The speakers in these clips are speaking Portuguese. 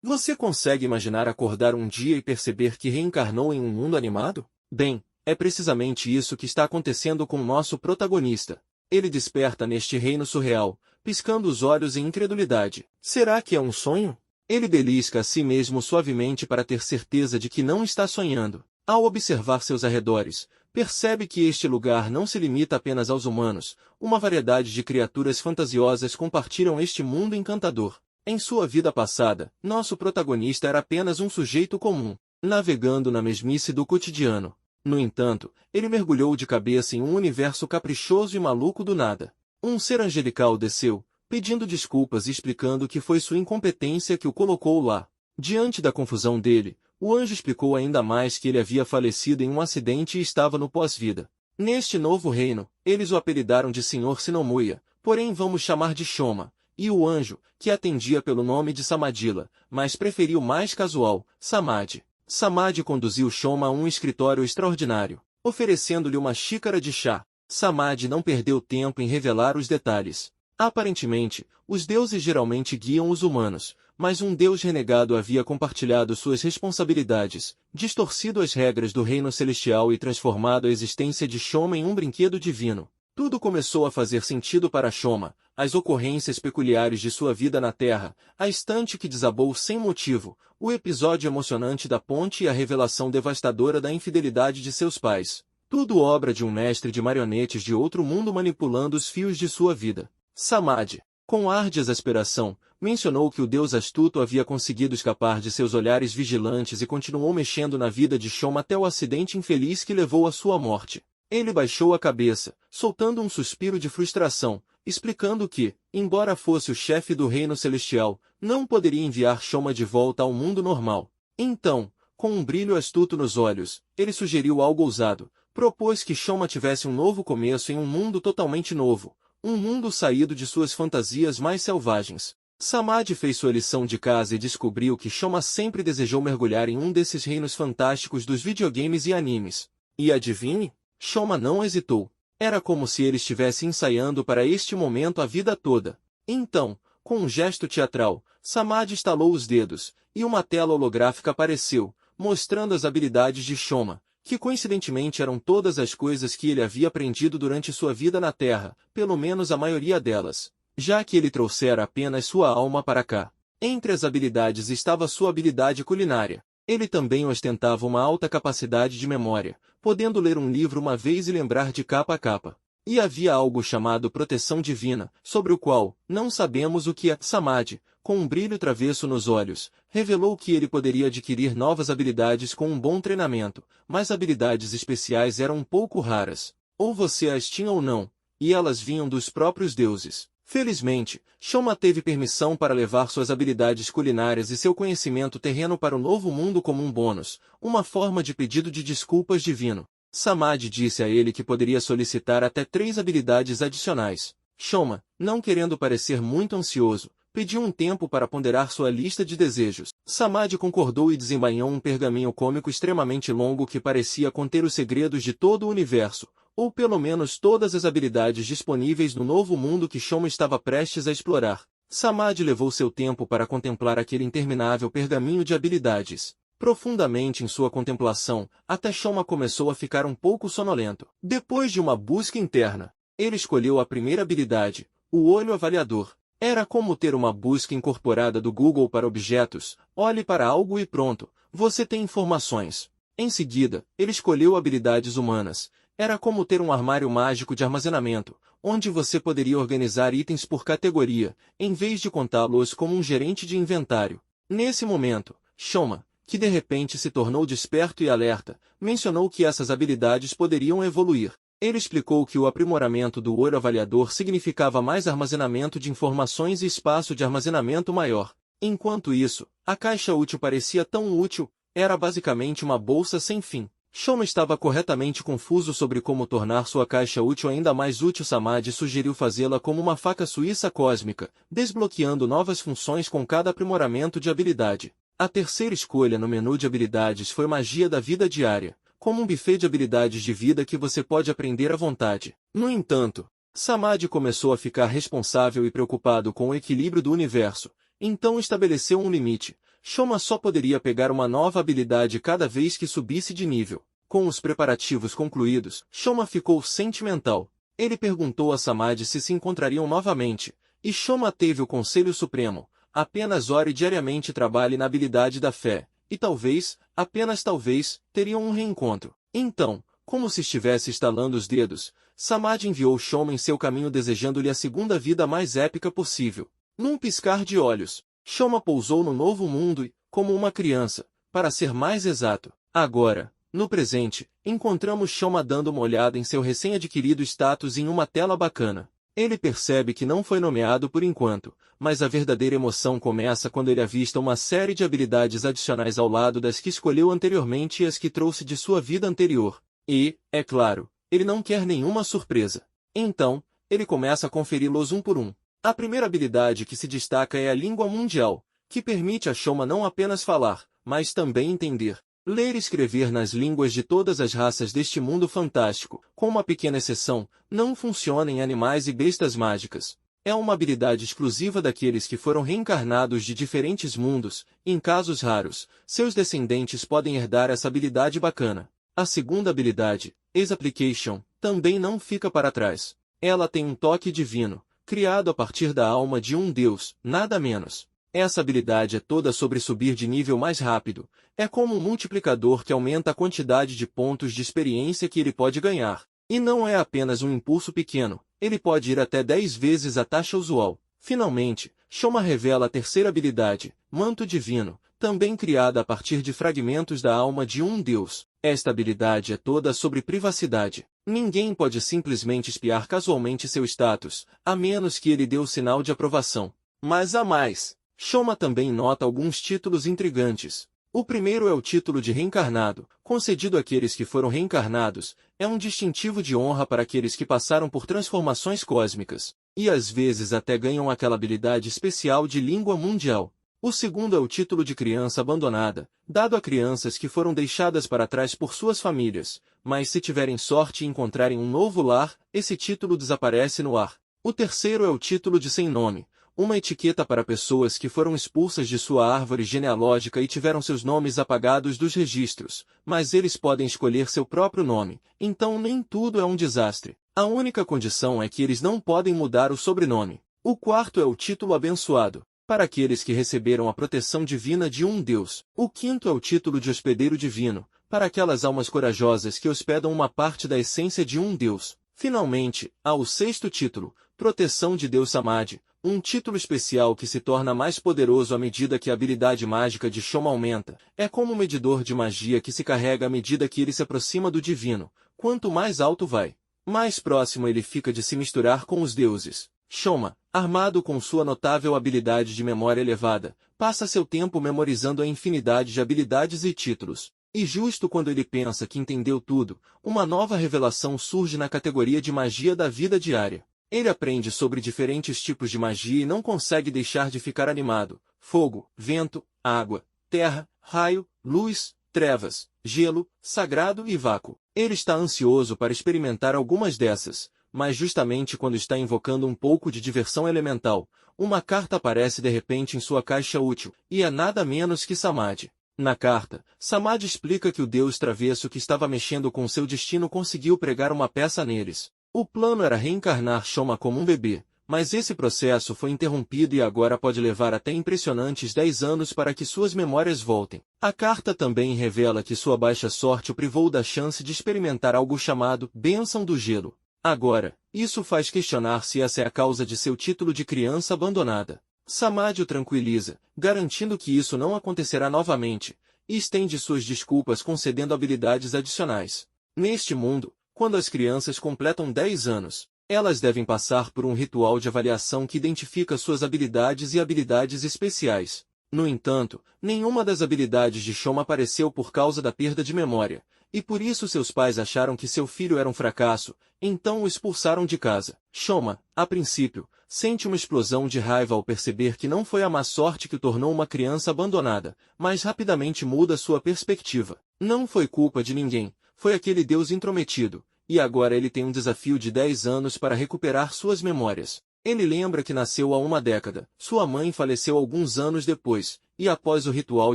Você consegue imaginar acordar um dia e perceber que reencarnou em um mundo animado? Bem, é precisamente isso que está acontecendo com o nosso protagonista. Ele desperta neste reino surreal, piscando os olhos em incredulidade. Será que é um sonho? Ele belisca a si mesmo suavemente para ter certeza de que não está sonhando. Ao observar seus arredores, percebe que este lugar não se limita apenas aos humanos. Uma variedade de criaturas fantasiosas compartilham este mundo encantador. Em sua vida passada, nosso protagonista era apenas um sujeito comum, navegando na mesmice do cotidiano. No entanto, ele mergulhou de cabeça em um universo caprichoso e maluco do nada. Um ser angelical desceu, pedindo desculpas e explicando que foi sua incompetência que o colocou lá. Diante da confusão dele, o anjo explicou ainda mais que ele havia falecido em um acidente e estava no pós-vida. Neste novo reino, eles o apelidaram de Senhor Sinomuia, porém vamos chamar de Shoma, e o anjo, que atendia pelo nome de Samadila, mas preferiu mais casual, Samadhi. Samadhi conduziu Shoma a um escritório extraordinário, oferecendo-lhe uma xícara de chá. Samadhi não perdeu tempo em revelar os detalhes. Aparentemente, os deuses geralmente guiam os humanos, mas um deus renegado havia compartilhado suas responsabilidades, distorcido as regras do reino celestial e transformado a existência de Shoma em um brinquedo divino. Tudo começou a fazer sentido para Shoma, as ocorrências peculiares de sua vida na Terra, a estante que desabou sem motivo, o episódio emocionante da ponte e a revelação devastadora da infidelidade de seus pais. Tudo obra de um mestre de marionetes de outro mundo manipulando os fios de sua vida. Samadhi, com ar de exasperação, mencionou que o deus astuto havia conseguido escapar de seus olhares vigilantes e continuou mexendo na vida de Shoma até o acidente infeliz que levou à sua morte. Ele baixou a cabeça, soltando um suspiro de frustração, explicando que, embora fosse o chefe do reino celestial, não poderia enviar Shoma de volta ao mundo normal. Então, com um brilho astuto nos olhos, ele sugeriu algo ousado. Propôs que Shoma tivesse um novo começo em um mundo totalmente novo, um mundo saído de suas fantasias mais selvagens. Samadhi fez sua lição de casa e descobriu que Shoma sempre desejou mergulhar em um desses reinos fantásticos dos videogames e animes. E adivinhe? Shoma não hesitou. Era como se ele estivesse ensaiando para este momento a vida toda. Então, com um gesto teatral, Samadhi estalou os dedos, e uma tela holográfica apareceu, mostrando as habilidades de Shoma, que coincidentemente eram todas as coisas que ele havia aprendido durante sua vida na Terra, pelo menos a maioria delas, já que ele trouxera apenas sua alma para cá. Entre as habilidades estava sua habilidade culinária. Ele também ostentava uma alta capacidade de memória, podendo ler um livro uma vez e lembrar de capa a capa. E havia algo chamado proteção divina, sobre o qual não sabemos o que é. Samadhi, com um brilho travesso nos olhos, revelou que ele poderia adquirir novas habilidades com um bom treinamento, mas habilidades especiais eram um pouco raras. Ou você as tinha ou não, e elas vinham dos próprios deuses. Felizmente, Shoma teve permissão para levar suas habilidades culinárias e seu conhecimento terreno para o novo mundo como um bônus, uma forma de pedido de desculpas divino. Samadhi disse a ele que poderia solicitar até 3 habilidades adicionais. Shoma, não querendo parecer muito ansioso, pediu um tempo para ponderar sua lista de desejos. Samadhi concordou e desembainhou um pergaminho cômico extremamente longo que parecia conter os segredos de todo o universo, ou pelo menos todas as habilidades disponíveis no novo mundo que Shoma estava prestes a explorar. Samadhi levou seu tempo para contemplar aquele interminável pergaminho de habilidades. Profundamente em sua contemplação, até Shoma começou a ficar um pouco sonolento. Depois de uma busca interna, ele escolheu a primeira habilidade, o olho avaliador. Era como ter uma busca incorporada do Google para objetos. Olhe para algo e pronto, você tem informações. Em seguida, ele escolheu habilidades humanas. Era como ter um armário mágico de armazenamento, onde você poderia organizar itens por categoria, em vez de contá-los como um gerente de inventário. Nesse momento, Shoma, que de repente se tornou desperto e alerta, mencionou que essas habilidades poderiam evoluir. Ele explicou que o aprimoramento do olho avaliador significava mais armazenamento de informações e espaço de armazenamento maior. Enquanto isso, a caixa útil parecia tão útil, era basicamente uma bolsa sem fim. Shoma estava corretamente confuso sobre como tornar sua caixa útil ainda mais útil. Samadhi sugeriu fazê-la como uma faca suíça cósmica, desbloqueando novas funções com cada aprimoramento de habilidade. A terceira escolha no menu de habilidades foi magia da vida diária, como um buffet de habilidades de vida que você pode aprender à vontade. No entanto, Samadhi começou a ficar responsável e preocupado com o equilíbrio do universo, então estabeleceu um limite. Shoma só poderia pegar uma nova habilidade cada vez que subisse de nível. Com os preparativos concluídos, Shoma ficou sentimental. Ele perguntou a Samadhi se encontrariam novamente, e Shoma teve o conselho supremo: apenas ore diariamente e trabalhe na habilidade da fé, e talvez, apenas talvez, teriam um reencontro. Então, como se estivesse estalando os dedos, Samadhi enviou Shoma em seu caminho desejando-lhe a segunda vida mais épica possível. Num piscar de olhos, Shoma pousou no novo mundo e, como uma criança, para ser mais exato, agora, no presente, encontramos Shoma dando uma olhada em seu recém-adquirido status em uma tela bacana. Ele percebe que não foi nomeado por enquanto, mas a verdadeira emoção começa quando ele avista uma série de habilidades adicionais ao lado das que escolheu anteriormente e as que trouxe de sua vida anterior. E, é claro, ele não quer nenhuma surpresa. Então, ele começa a conferi-los um por um. A primeira habilidade que se destaca é a língua mundial, que permite a Shoma não apenas falar, mas também entender, ler e escrever nas línguas de todas as raças deste mundo fantástico, com uma pequena exceção, não funciona em animais e bestas mágicas. É uma habilidade exclusiva daqueles que foram reencarnados de diferentes mundos, e em casos raros, seus descendentes podem herdar essa habilidade bacana. A segunda habilidade, Exapplication, também não fica para trás. Ela tem um toque divino, criado a partir da alma de um deus, nada menos. Essa habilidade é toda sobre subir de nível mais rápido. É como um multiplicador que aumenta a quantidade de pontos de experiência que ele pode ganhar. E não é apenas um impulso pequeno, ele pode ir até 10 vezes a taxa usual. Finalmente, Shoma revela a terceira habilidade, Manto Divino, também criada a partir de fragmentos da alma de um deus. Esta habilidade é toda sobre privacidade. Ninguém pode simplesmente espiar casualmente seu status, a menos que ele dê o sinal de aprovação. Mas há mais. Shoma também nota alguns títulos intrigantes. O primeiro é o título de reencarnado, concedido àqueles que foram reencarnados, é um distintivo de honra para aqueles que passaram por transformações cósmicas, e às vezes até ganham aquela habilidade especial de língua mundial. O segundo é o título de criança abandonada, dado a crianças que foram deixadas para trás por suas famílias, mas se tiverem sorte e encontrarem um novo lar, esse título desaparece no ar. O terceiro é o título de sem nome, uma etiqueta para pessoas que foram expulsas de sua árvore genealógica e tiveram seus nomes apagados dos registros, mas eles podem escolher seu próprio nome, então nem tudo é um desastre. A única condição é que eles não podem mudar o sobrenome. O quarto é o título abençoado, para aqueles que receberam a proteção divina de um Deus. O quinto é o título de hospedeiro divino, para aquelas almas corajosas que hospedam uma parte da essência de um Deus. Finalmente, há o sexto título, proteção de Deus Samadhi, um título especial que se torna mais poderoso à medida que a habilidade mágica de Shoma aumenta. É como um medidor de magia que se carrega à medida que ele se aproxima do divino. Quanto mais alto vai, mais próximo ele fica de se misturar com os deuses. Shoma, armado com sua notável habilidade de memória elevada, passa seu tempo memorizando a infinidade de habilidades e títulos. E justo quando ele pensa que entendeu tudo, uma nova revelação surge na categoria de magia da vida diária. Ele aprende sobre diferentes tipos de magia e não consegue deixar de ficar animado. Fogo, vento, água, terra, raio, luz, trevas, gelo, sagrado e vácuo. Ele está ansioso para experimentar algumas dessas, mas justamente quando está invocando um pouco de diversão elemental, uma carta aparece de repente em sua caixa útil, e é nada menos que Samadhi. Na carta, Samadhi explica que o deus travesso que estava mexendo com seu destino conseguiu pregar uma peça neles. O plano era reencarnar Shoma como um bebê, mas esse processo foi interrompido e agora pode levar até impressionantes 10 anos para que suas memórias voltem. A carta também revela que sua baixa sorte o privou da chance de experimentar algo chamado Bênção do Gelo. Agora, isso faz questionar se essa é a causa de seu título de criança abandonada. Samadhi o tranquiliza, garantindo que isso não acontecerá novamente, e estende suas desculpas concedendo habilidades adicionais. Neste mundo, quando as crianças completam 10 anos, elas devem passar por um ritual de avaliação que identifica suas habilidades e habilidades especiais. No entanto, nenhuma das habilidades de Shoma apareceu por causa da perda de memória, e por isso seus pais acharam que seu filho era um fracasso, então o expulsaram de casa. Shoma, a princípio, sente uma explosão de raiva ao perceber que não foi a má sorte que o tornou uma criança abandonada, mas rapidamente muda sua perspectiva. Não foi culpa de ninguém, foi aquele Deus intrometido, e agora ele tem um desafio de 10 anos para recuperar suas memórias. Ele lembra que nasceu há uma década, sua mãe faleceu alguns anos depois, e após o ritual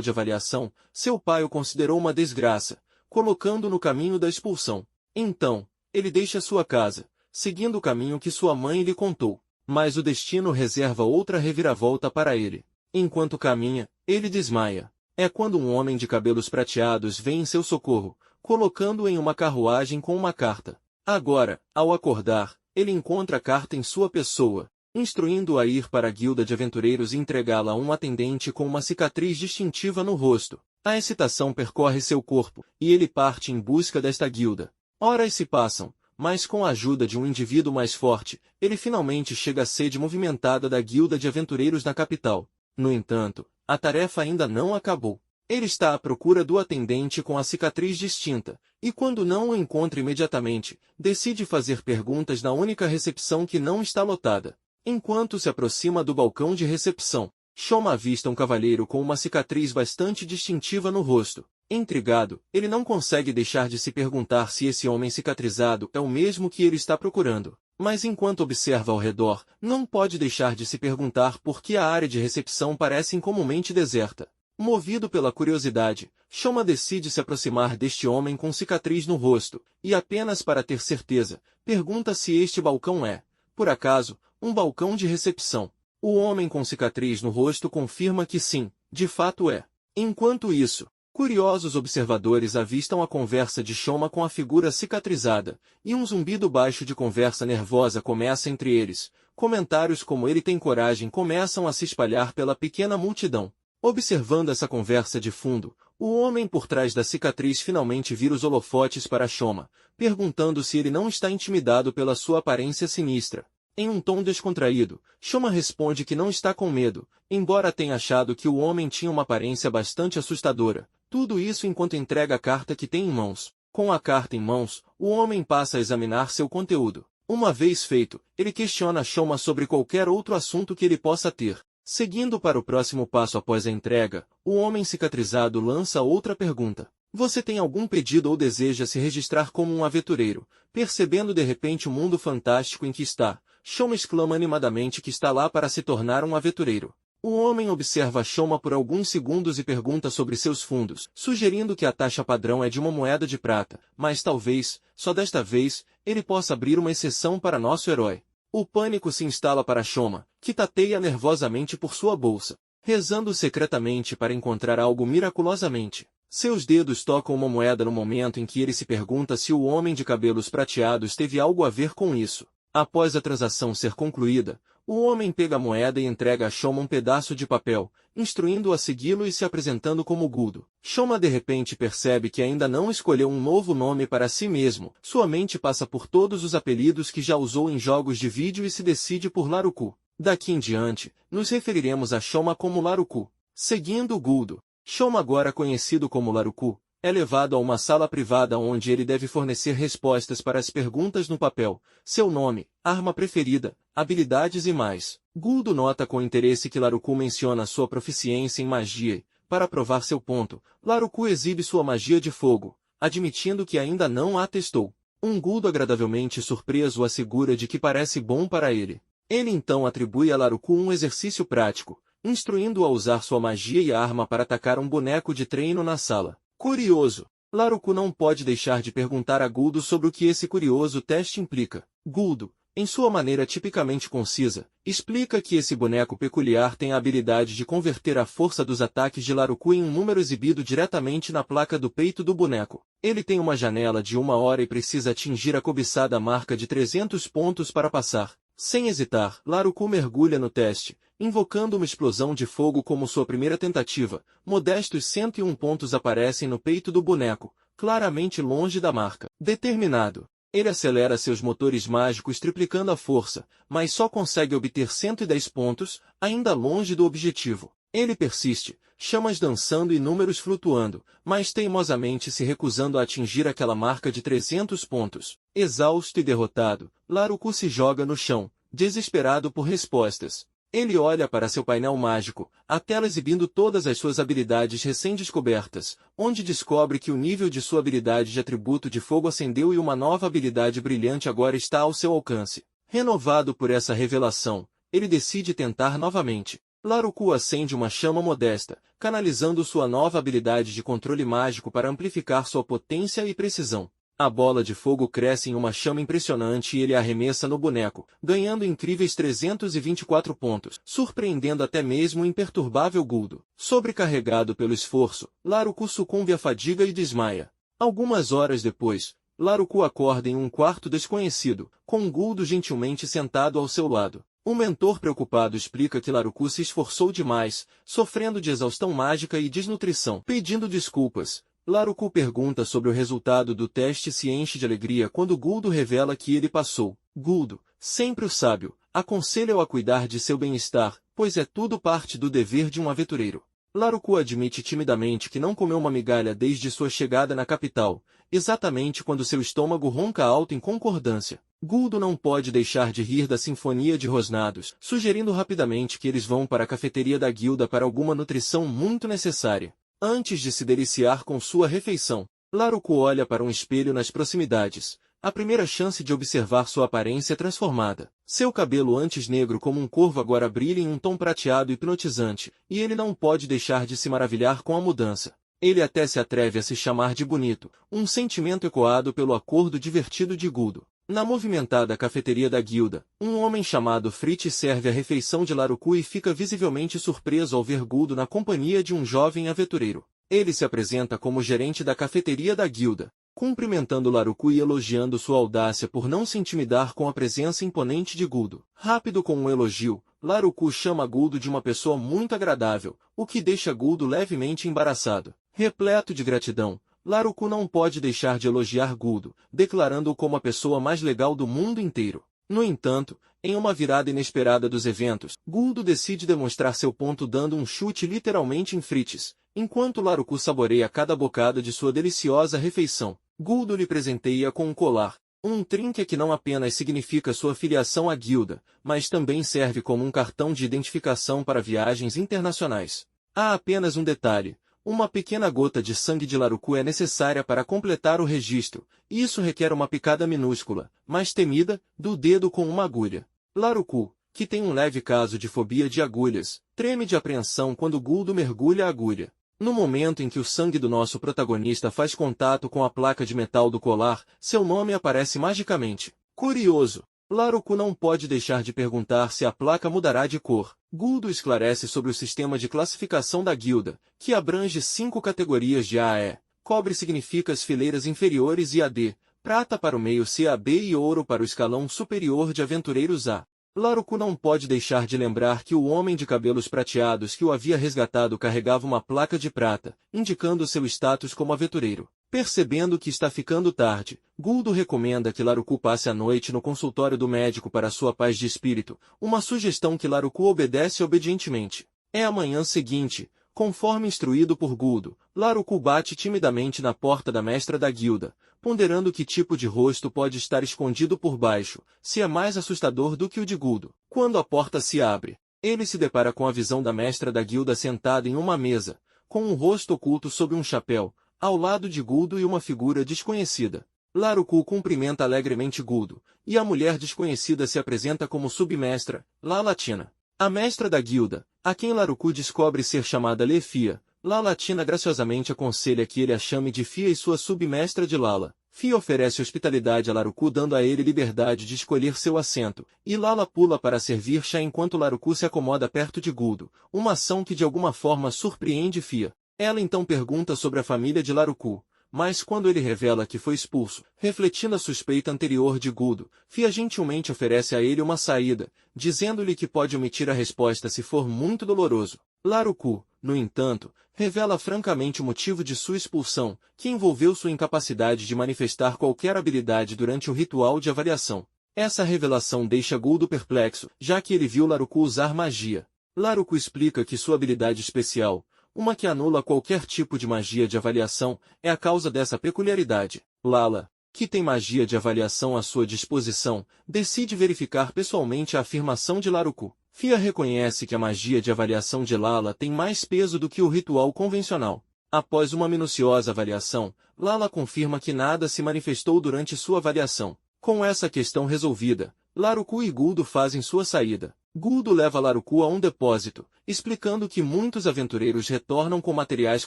de avaliação, seu pai o considerou uma desgraça, colocando-o no caminho da expulsão. Então, ele deixa sua casa, seguindo o caminho que sua mãe lhe contou. Mas o destino reserva outra reviravolta para ele. Enquanto caminha, ele desmaia. É quando um homem de cabelos prateados vem em seu socorro, colocando-o em uma carruagem com uma carta. Agora, ao acordar, ele encontra a carta em sua pessoa, instruindo-o a ir para a guilda de aventureiros e entregá-la a um atendente com uma cicatriz distintiva no rosto. A excitação percorre seu corpo, e ele parte em busca desta guilda. Horas se passam, mas com a ajuda de um indivíduo mais forte, ele finalmente chega à sede movimentada da guilda de aventureiros na capital. No entanto, a tarefa ainda não acabou. Ele está à procura do atendente com a cicatriz distinta, e quando não o encontra imediatamente, decide fazer perguntas na única recepção que não está lotada. Enquanto se aproxima do balcão de recepção, Shoma avista um cavalheiro com uma cicatriz bastante distintiva no rosto. Intrigado, ele não consegue deixar de se perguntar se esse homem cicatrizado é o mesmo que ele está procurando. Mas enquanto observa ao redor, não pode deixar de se perguntar por que a área de recepção parece incomumente deserta. Movido pela curiosidade, Shoma decide se aproximar deste homem com cicatriz no rosto, e apenas para ter certeza, pergunta se este balcão é, por acaso, um balcão de recepção. O homem com cicatriz no rosto confirma que sim, de fato é. Enquanto isso, curiosos observadores avistam a conversa de Shoma com a figura cicatrizada, e um zumbido baixo de conversa nervosa começa entre eles. Comentários como "ele tem coragem" começam a se espalhar pela pequena multidão. Observando essa conversa de fundo, o homem por trás da cicatriz finalmente vira os holofotes para Shoma, perguntando se ele não está intimidado pela sua aparência sinistra. Em um tom descontraído, Shoma responde que não está com medo, embora tenha achado que o homem tinha uma aparência bastante assustadora. Tudo isso enquanto entrega a carta que tem em mãos. Com a carta em mãos, o homem passa a examinar seu conteúdo. Uma vez feito, ele questiona Shoma sobre qualquer outro assunto que ele possa ter. Seguindo para o próximo passo após a entrega, o homem cicatrizado lança outra pergunta. Você tem algum pedido ou deseja se registrar como um aventureiro? Percebendo de repente o mundo fantástico em que está, Shoma exclama animadamente que está lá para se tornar um aventureiro. O homem observa Shoma por alguns segundos e pergunta sobre seus fundos, sugerindo que a taxa padrão é de uma moeda de prata, mas talvez, só desta vez, ele possa abrir uma exceção para nosso herói. O pânico se instala para Shoma, que tateia nervosamente por sua bolsa, rezando secretamente para encontrar algo miraculosamente. Seus dedos tocam uma moeda no momento em que ele se pergunta se o homem de cabelos prateados teve algo a ver com isso. Após a transação ser concluída, o homem pega a moeda e entrega a Shoma um pedaço de papel, instruindo-o a segui-lo e se apresentando como Guldo. Shoma de repente percebe que ainda não escolheu um novo nome para si mesmo. Sua mente passa por todos os apelidos que já usou em jogos de vídeo e se decide por Laruku. Daqui em diante, nos referiremos a Shoma como Laruku. Seguindo Guldo, Shoma, agora conhecido como Laruku, é levado a uma sala privada onde ele deve fornecer respostas para as perguntas no papel, seu nome, arma preferida, habilidades e mais. Guldo nota com interesse que Laruku menciona sua proficiência em magia e, para provar seu ponto, Laruku exibe sua magia de fogo, admitindo que ainda não a testou. Guldo agradavelmente surpreso o assegura de que parece bom para ele. Ele então atribui a Laruku um exercício prático, instruindo-o a usar sua magia e arma para atacar um boneco de treino na sala. Curioso, Laruku não pode deixar de perguntar a Guldo sobre o que esse curioso teste implica. Guldo, em sua maneira tipicamente concisa, explica que esse boneco peculiar tem a habilidade de converter a força dos ataques de Laruku em um número exibido diretamente na placa do peito do boneco. Ele tem uma janela de 1 hora e precisa atingir a cobiçada marca de 300 pontos para passar. Sem hesitar, Laruku mergulha no teste, invocando uma explosão de fogo como sua primeira tentativa. Modestos 101 pontos aparecem no peito do boneco, claramente longe da marca. Determinado, ele acelera seus motores mágicos triplicando a força, mas só consegue obter 110 pontos, ainda longe do objetivo. Ele persiste, chamas dançando e números flutuando, mas teimosamente se recusando a atingir aquela marca de 300 pontos. Exausto e derrotado, Laruku se joga no chão, desesperado por respostas. Ele olha para seu painel mágico, a tela exibindo todas as suas habilidades recém-descobertas, onde descobre que o nível de sua habilidade de atributo de fogo ascendeu e uma nova habilidade brilhante agora está ao seu alcance. Renovado por essa revelação, ele decide tentar novamente. Laruku acende uma chama modesta, canalizando sua nova habilidade de controle mágico para amplificar sua potência e precisão. A bola de fogo cresce em uma chama impressionante e ele arremessa no boneco, ganhando incríveis 324 pontos, surpreendendo até mesmo o imperturbável Guldo. Sobrecarregado pelo esforço, Laruku sucumbe à fadiga e desmaia. Algumas horas depois, Laruku acorda em um quarto desconhecido, com Guldo gentilmente sentado ao seu lado. O mentor preocupado explica que Laruku se esforçou demais, sofrendo de exaustão mágica e desnutrição. Pedindo desculpas, Laruku pergunta sobre o resultado do teste e se enche de alegria quando Guldo revela que ele passou. Guldo, sempre o sábio, aconselha-o a cuidar de seu bem-estar, pois é tudo parte do dever de um aventureiro. Laruku admite timidamente que não comeu uma migalha desde sua chegada na capital, exatamente quando seu estômago ronca alto em concordância. Guldo não pode deixar de rir da sinfonia de rosnados, sugerindo rapidamente que eles vão para a cafeteria da guilda para alguma nutrição muito necessária. Antes de se deliciar com sua refeição, Laruku olha para um espelho nas proximidades, a primeira chance de observar sua aparência transformada. Seu cabelo antes negro como um corvo agora brilha em um tom prateado hipnotizante, e ele não pode deixar de se maravilhar com a mudança. Ele até se atreve a se chamar de bonito, um sentimento ecoado pelo acordo divertido de Guldo. Na movimentada cafeteria da guilda, um homem chamado Fritz serve a refeição de Laruku e fica visivelmente surpreso ao ver Guldo na companhia de um jovem aventureiro. Ele se apresenta como gerente da cafeteria da guilda, cumprimentando Laruku e elogiando sua audácia por não se intimidar com a presença imponente de Guldo. Rápido com um elogio, Laruku chama Guldo de uma pessoa muito agradável, o que deixa Guldo levemente embaraçado. Repleto de gratidão, Laruku não pode deixar de elogiar Guldo, declarando-o como a pessoa mais legal do mundo inteiro. No entanto, em uma virada inesperada dos eventos, Guldo decide demonstrar seu ponto dando um chute literalmente em Fritz, enquanto Laruku saboreia cada bocada de sua deliciosa refeição. Guldo lhe presenteia com um colar, um trinque que não apenas significa sua filiação à guilda, mas também serve como um cartão de identificação para viagens internacionais. Há apenas um detalhe. Uma pequena gota de sangue de Laruku é necessária para completar o registro, e isso requer uma picada minúscula, mas temida, do dedo com uma agulha. Laruku, que tem um leve caso de fobia de agulhas, treme de apreensão quando Guldo mergulha a agulha. No momento em que o sangue do nosso protagonista faz contato com a placa de metal do colar, seu nome aparece magicamente. Curioso, Laruku não pode deixar de perguntar se a placa mudará de cor. Guldo esclarece sobre o sistema de classificação da guilda, que abrange 5 categorias de A a E. Cobre significa as fileiras inferiores e AD, prata para o meio C a B e ouro para o escalão superior de aventureiros A. Laruku não pode deixar de lembrar que o homem de cabelos prateados que o havia resgatado carregava uma placa de prata, indicando seu status como aventureiro. Percebendo que está ficando tarde, Guldo recomenda que Laruku passe a noite no consultório do médico para sua paz de espírito, uma sugestão que Laruku obedece obedientemente. É a manhã seguinte, conforme instruído por Guldo, Laruku bate timidamente na porta da mestra da guilda, ponderando que tipo de rosto pode estar escondido por baixo, se é mais assustador do que o de Guldo. Quando a porta se abre, ele se depara com a visão da mestra da guilda sentada em uma mesa, com um rosto oculto sob um chapéu, ao lado de Guldo e uma figura desconhecida. Laruku cumprimenta alegremente Guldo, e a mulher desconhecida se apresenta como submestra, Lalatina. A mestra da guilda, a quem Laruku descobre ser chamada Lefia, Lalatina graciosamente aconselha que ele a chame de Fia e sua submestra de Lala. Fia oferece hospitalidade a Laruku dando a ele liberdade de escolher seu assento, e Lala pula para servir chá enquanto Laruku se acomoda perto de Guldo, uma ação que de alguma forma surpreende Fia. Ela então pergunta sobre a família de Laruku, mas quando ele revela que foi expulso, refletindo a suspeita anterior de Guldo, Fia gentilmente oferece a ele uma saída, dizendo-lhe que pode omitir a resposta se for muito doloroso. Laruku, no entanto, revela francamente o motivo de sua expulsão, que envolveu sua incapacidade de manifestar qualquer habilidade durante o ritual de avaliação. Essa revelação deixa Guldo perplexo, já que ele viu Laruku usar magia. Laruku explica que sua habilidade especial, uma que anula qualquer tipo de magia de avaliação, é a causa dessa peculiaridade. Lala, que tem magia de avaliação à sua disposição, decide verificar pessoalmente a afirmação de Laruku. Fia reconhece que a magia de avaliação de Lala tem mais peso do que o ritual convencional. Após uma minuciosa avaliação, Lala confirma que nada se manifestou durante sua avaliação. Com essa questão resolvida, Laruku e Guldo fazem sua saída. Guldo leva Laruku a um depósito, explicando que muitos aventureiros retornam com materiais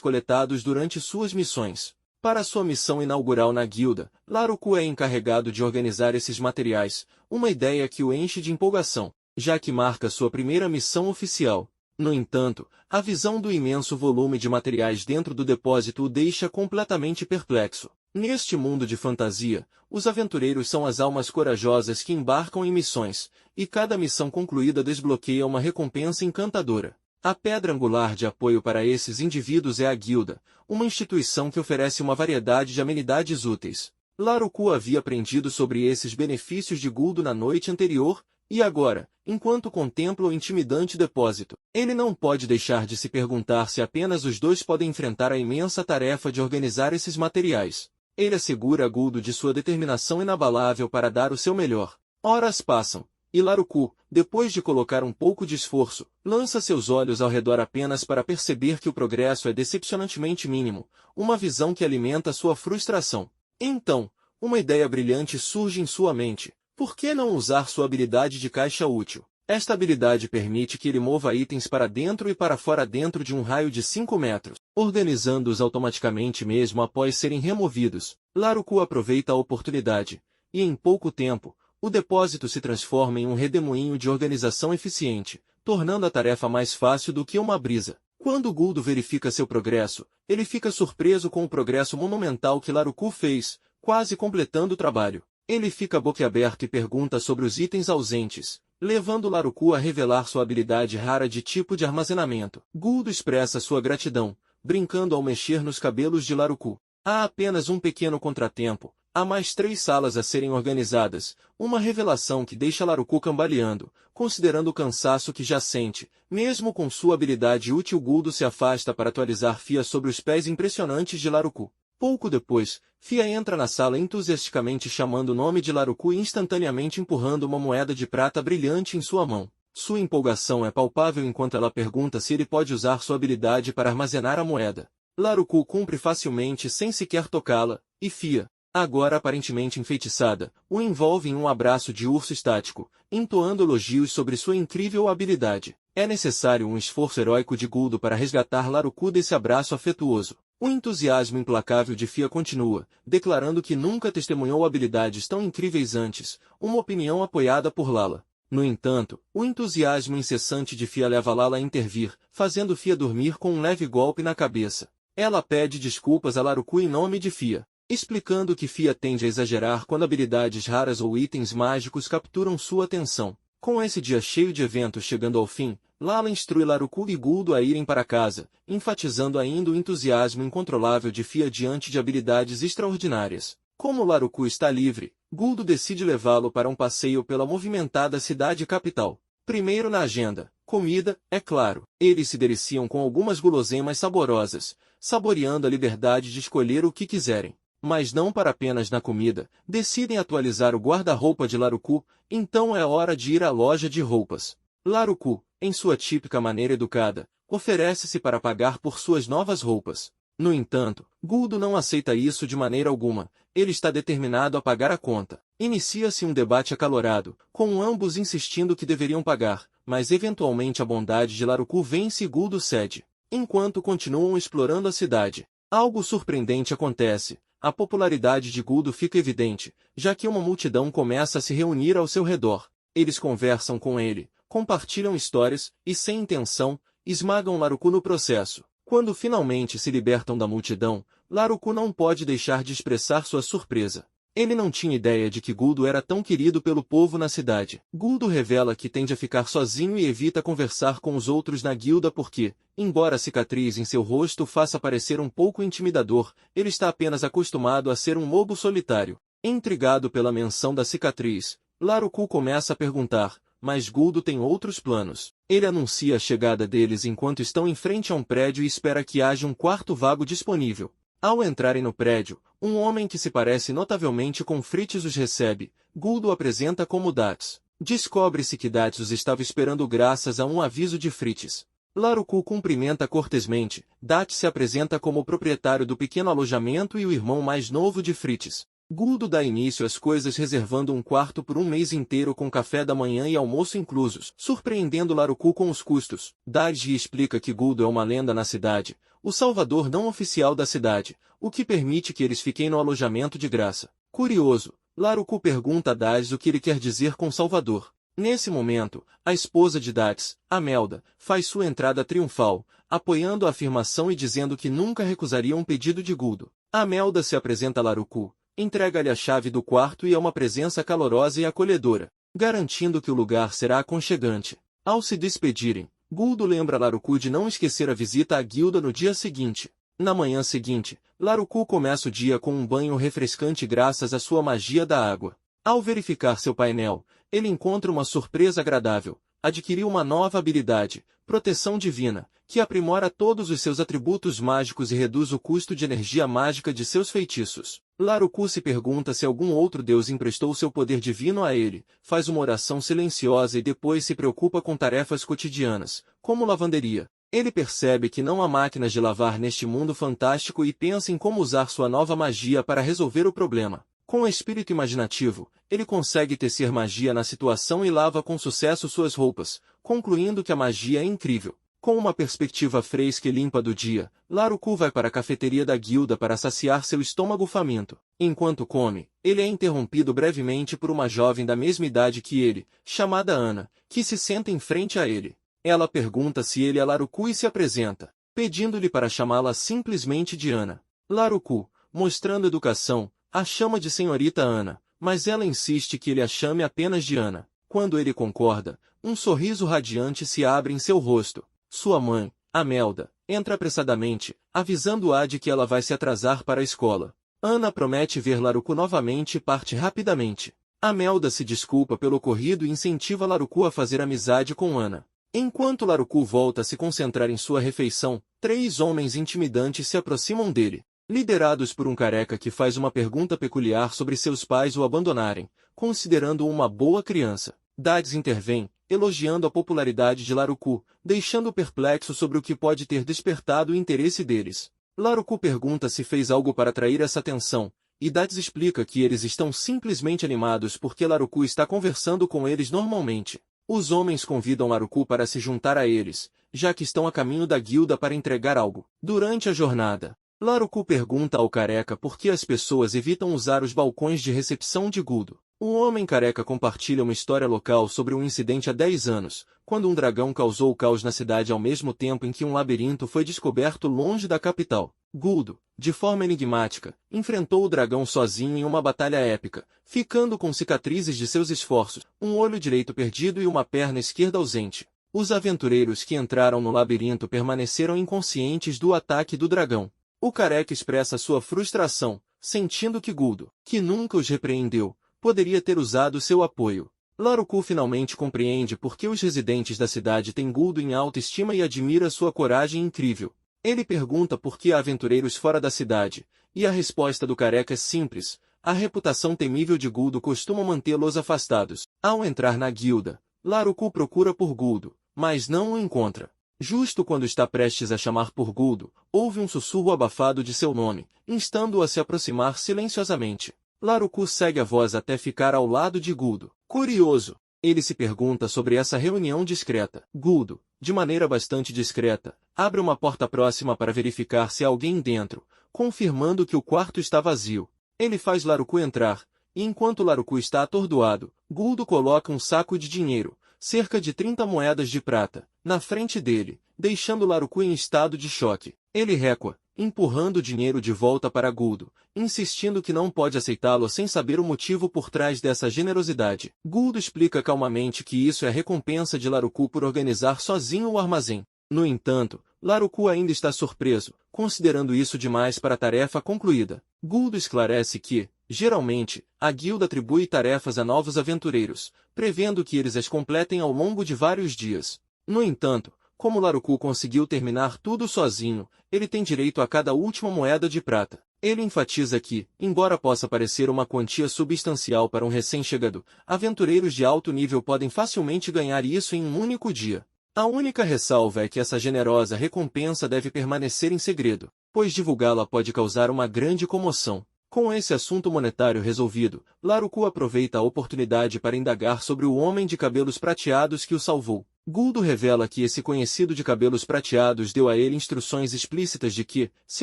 coletados durante suas missões. Para sua missão inaugural na guilda, Laruku é encarregado de organizar esses materiais, uma ideia que o enche de empolgação, já que marca sua primeira missão oficial. No entanto, a visão do imenso volume de materiais dentro do depósito o deixa completamente perplexo. Neste mundo de fantasia, os aventureiros são as almas corajosas que embarcam em missões, e cada missão concluída desbloqueia uma recompensa encantadora. A pedra angular de apoio para esses indivíduos é a guilda, uma instituição que oferece uma variedade de amenidades úteis. Laruku havia aprendido sobre esses benefícios de Guldo na noite anterior, e agora, enquanto contempla o intimidante depósito, ele não pode deixar de se perguntar se apenas os dois podem enfrentar a imensa tarefa de organizar esses materiais. Ele assegura a Guldo de sua determinação inabalável para dar o seu melhor. Horas passam, e Laruku, depois de colocar um pouco de esforço, lança seus olhos ao redor apenas para perceber que o progresso é decepcionantemente mínimo, uma visão que alimenta sua frustração. Então, uma ideia brilhante surge em sua mente. Por que não usar sua habilidade de caixa útil? Esta habilidade permite que ele mova itens para dentro e para fora dentro de um raio de 5 metros, organizando-os automaticamente mesmo após serem removidos. Laruku aproveita a oportunidade, e em pouco tempo, o depósito se transforma em um redemoinho de organização eficiente, tornando a tarefa mais fácil do que uma brisa. Quando Guldo verifica seu progresso, ele fica surpreso com o progresso monumental que Laruku fez, quase completando o trabalho. Ele fica boquiaberto e pergunta sobre os itens ausentes, levando Laruku a revelar sua habilidade rara de tipo de armazenamento. Guldo expressa sua gratidão, brincando ao mexer nos cabelos de Laruku. Há apenas um pequeno contratempo. Há mais 3 salas a serem organizadas, uma revelação que deixa Laruku cambaleando, considerando o cansaço que já sente. Mesmo com sua habilidade útil, Guldo se afasta para atualizar Fia sobre os pés impressionantes de Laruku. Pouco depois, Fia entra na sala entusiasticamente chamando o nome de Laruku e instantaneamente empurrando uma moeda de prata brilhante em sua mão. Sua empolgação é palpável enquanto ela pergunta se ele pode usar sua habilidade para armazenar a moeda. Laruku cumpre facilmente sem sequer tocá-la, e Fia, agora aparentemente enfeitiçada, o envolve em um abraço de urso estático, entoando elogios sobre sua incrível habilidade. É necessário um esforço heróico de Guldo para resgatar Laruku desse abraço afetuoso. O entusiasmo implacável de Fia continua, declarando que nunca testemunhou habilidades tão incríveis antes, uma opinião apoiada por Lala. No entanto, o entusiasmo incessante de Fia leva Lala a intervir, fazendo Fia dormir com um leve golpe na cabeça. Ela pede desculpas a Laruku em nome de Fia, explicando que Fia tende a exagerar quando habilidades raras ou itens mágicos capturam sua atenção. Com esse dia cheio de eventos chegando ao fim, Lala instrui Laruku e Guldo a irem para casa, enfatizando ainda o entusiasmo incontrolável de Fia diante de habilidades extraordinárias. Como Laruku está livre, Guldo decide levá-lo para um passeio pela movimentada cidade capital. Primeiro na agenda, comida, é claro. Eles se deliciam com algumas guloseimas saborosas, saboreando a liberdade de escolher o que quiserem. Mas não para apenas na comida, decidem atualizar o guarda-roupa de Laruku, então é hora de ir à loja de roupas. Laruku, em sua típica maneira educada, oferece-se para pagar por suas novas roupas. No entanto, Guldo não aceita isso de maneira alguma, ele está determinado a pagar a conta. Inicia-se um debate acalorado, com ambos insistindo que deveriam pagar, mas eventualmente a bondade de Laruku vence e Guldo cede. Enquanto continuam explorando a cidade, algo surpreendente acontece. A popularidade de Guldo fica evidente, já que uma multidão começa a se reunir ao seu redor. Eles conversam com ele, compartilham histórias, e sem intenção, esmagam Laruku no processo. Quando finalmente se libertam da multidão, Laruku não pode deixar de expressar sua surpresa. Ele não tinha ideia de que Guldo era tão querido pelo povo na cidade. Guldo revela que tende a ficar sozinho e evita conversar com os outros na guilda porque, embora a cicatriz em seu rosto faça parecer um pouco intimidador, ele está apenas acostumado a ser um lobo solitário. Intrigado pela menção da cicatriz, Laruku começa a perguntar, mas Guldo tem outros planos. Ele anuncia a chegada deles enquanto estão em frente a um prédio e espera que haja um quarto vago disponível. Ao entrarem no prédio, um homem que se parece notavelmente com Fritz os recebe. Guldo o apresenta como Dats. Descobre-se que Dats os estava esperando graças a um aviso de Fritz. Laruku cumprimenta cortesmente. Dats se apresenta como o proprietário do pequeno alojamento e o irmão mais novo de Fritz. Guldo dá início às coisas reservando um quarto por um mês inteiro com café da manhã e almoço inclusos, surpreendendo Laruku com os custos. Daiji explica que Guldo é uma lenda na cidade, o salvador não oficial da cidade, o que permite que eles fiquem no alojamento de graça. Curioso, Laruku pergunta a Daiji o que ele quer dizer com salvador. Nesse momento, a esposa de Daiji, Amelda, faz sua entrada triunfal, apoiando a afirmação e dizendo que nunca recusaria um pedido de Guldo. Amelda se apresenta a Laruku, entrega-lhe a chave do quarto e é uma presença calorosa e acolhedora, garantindo que o lugar será aconchegante. Ao se despedirem, Guldo lembra Laruku de não esquecer a visita à guilda no dia seguinte. Na manhã seguinte, Laruku começa o dia com um banho refrescante graças à sua magia da água. Ao verificar seu painel, ele encontra uma surpresa agradável. Adquiriu uma nova habilidade, Proteção Divina, que aprimora todos os seus atributos mágicos e reduz o custo de energia mágica de seus feitiços. Laruku se pergunta se algum outro deus emprestou seu poder divino a ele, faz uma oração silenciosa e depois se preocupa com tarefas cotidianas, como lavanderia. Ele percebe que não há máquinas de lavar neste mundo fantástico e pensa em como usar sua nova magia para resolver o problema. Com espírito imaginativo, ele consegue tecer magia na situação e lava com sucesso suas roupas, concluindo que a magia é incrível. Com uma perspectiva fresca e limpa do dia, Laruku vai para a cafeteria da guilda para saciar seu estômago faminto. Enquanto come, ele é interrompido brevemente por uma jovem da mesma idade que ele, chamada Ana, que se senta em frente a ele. Ela pergunta se ele é Laruku e se apresenta, pedindo-lhe para chamá-la simplesmente de Ana. Laruku, mostrando educação, a chama de senhorita Ana, mas ela insiste que ele a chame apenas de Ana. Quando ele concorda, um sorriso radiante se abre em seu rosto. Sua mãe, Amelda, entra apressadamente, avisando-a de que ela vai se atrasar para a escola. Ana promete ver Laruku novamente e parte rapidamente. Amelda se desculpa pelo ocorrido e incentiva Laruku a fazer amizade com Ana. Enquanto Laruku volta a se concentrar em sua refeição, 3 homens intimidantes se aproximam dele, liderados por um careca que faz uma pergunta peculiar sobre seus pais o abandonarem, considerando-o uma boa criança. Daiji intervém, elogiando a popularidade de Laruku, deixando-o perplexo sobre o que pode ter despertado o interesse deles. Laruku pergunta se fez algo para atrair essa atenção, e Daiji explica que eles estão simplesmente animados porque Laruku está conversando com eles normalmente. Os homens convidam Laruku para se juntar a eles, já que estão a caminho da guilda para entregar algo. Durante a jornada, Laruku pergunta ao careca por que as pessoas evitam usar os balcões de recepção de Guldo. O homem careca compartilha uma história local sobre um incidente há 10 anos, quando um dragão causou caos na cidade ao mesmo tempo em que um labirinto foi descoberto longe da capital. Guldo, de forma enigmática, enfrentou o dragão sozinho em uma batalha épica, ficando com cicatrizes de seus esforços, um olho direito perdido e uma perna esquerda ausente. Os aventureiros que entraram no labirinto permaneceram inconscientes do ataque do dragão. O careca expressa sua frustração, sentindo que Guldo, que nunca os repreendeu, poderia ter usado seu apoio. Laruku finalmente compreende por que os residentes da cidade têm Guldo em alta estima e admira sua coragem incrível. Ele pergunta por que há aventureiros fora da cidade, e a resposta do careca é simples: a reputação temível de Guldo costuma mantê-los afastados. Ao entrar na guilda, Laruku procura por Guldo, mas não o encontra. Justo quando está prestes a chamar por Guldo, ouve um sussurro abafado de seu nome, instando-o a se aproximar silenciosamente. Laruku segue a voz até ficar ao lado de Guldo. Curioso, ele se pergunta sobre essa reunião discreta. Guldo, de maneira bastante discreta, abre uma porta próxima para verificar se há alguém dentro, confirmando que o quarto está vazio. Ele faz Laruku entrar, e enquanto Laruku está atordoado, Guldo coloca um saco de dinheiro, cerca de 30 moedas de prata, na frente dele, deixando Laruku em estado de choque. Ele recua, empurrando o dinheiro de volta para Guldo, insistindo que não pode aceitá-lo sem saber o motivo por trás dessa generosidade. Guldo explica calmamente que isso é a recompensa de Laruku por organizar sozinho o armazém. No entanto, Laruku ainda está surpreso, considerando isso demais para a tarefa concluída. Guldo esclarece que, geralmente, a guilda atribui tarefas a novos aventureiros, prevendo que eles as completem ao longo de vários dias. No entanto, como Laruku conseguiu terminar tudo sozinho, ele tem direito a cada última moeda de prata. Ele enfatiza que, embora possa parecer uma quantia substancial para um recém-chegado, aventureiros de alto nível podem facilmente ganhar isso em um único dia. A única ressalva é que essa generosa recompensa deve permanecer em segredo, pois divulgá-la pode causar uma grande comoção. Com esse assunto monetário resolvido, Laruku aproveita a oportunidade para indagar sobre o homem de cabelos prateados que o salvou. Guldo revela que esse conhecido de cabelos prateados deu a ele instruções explícitas de que, se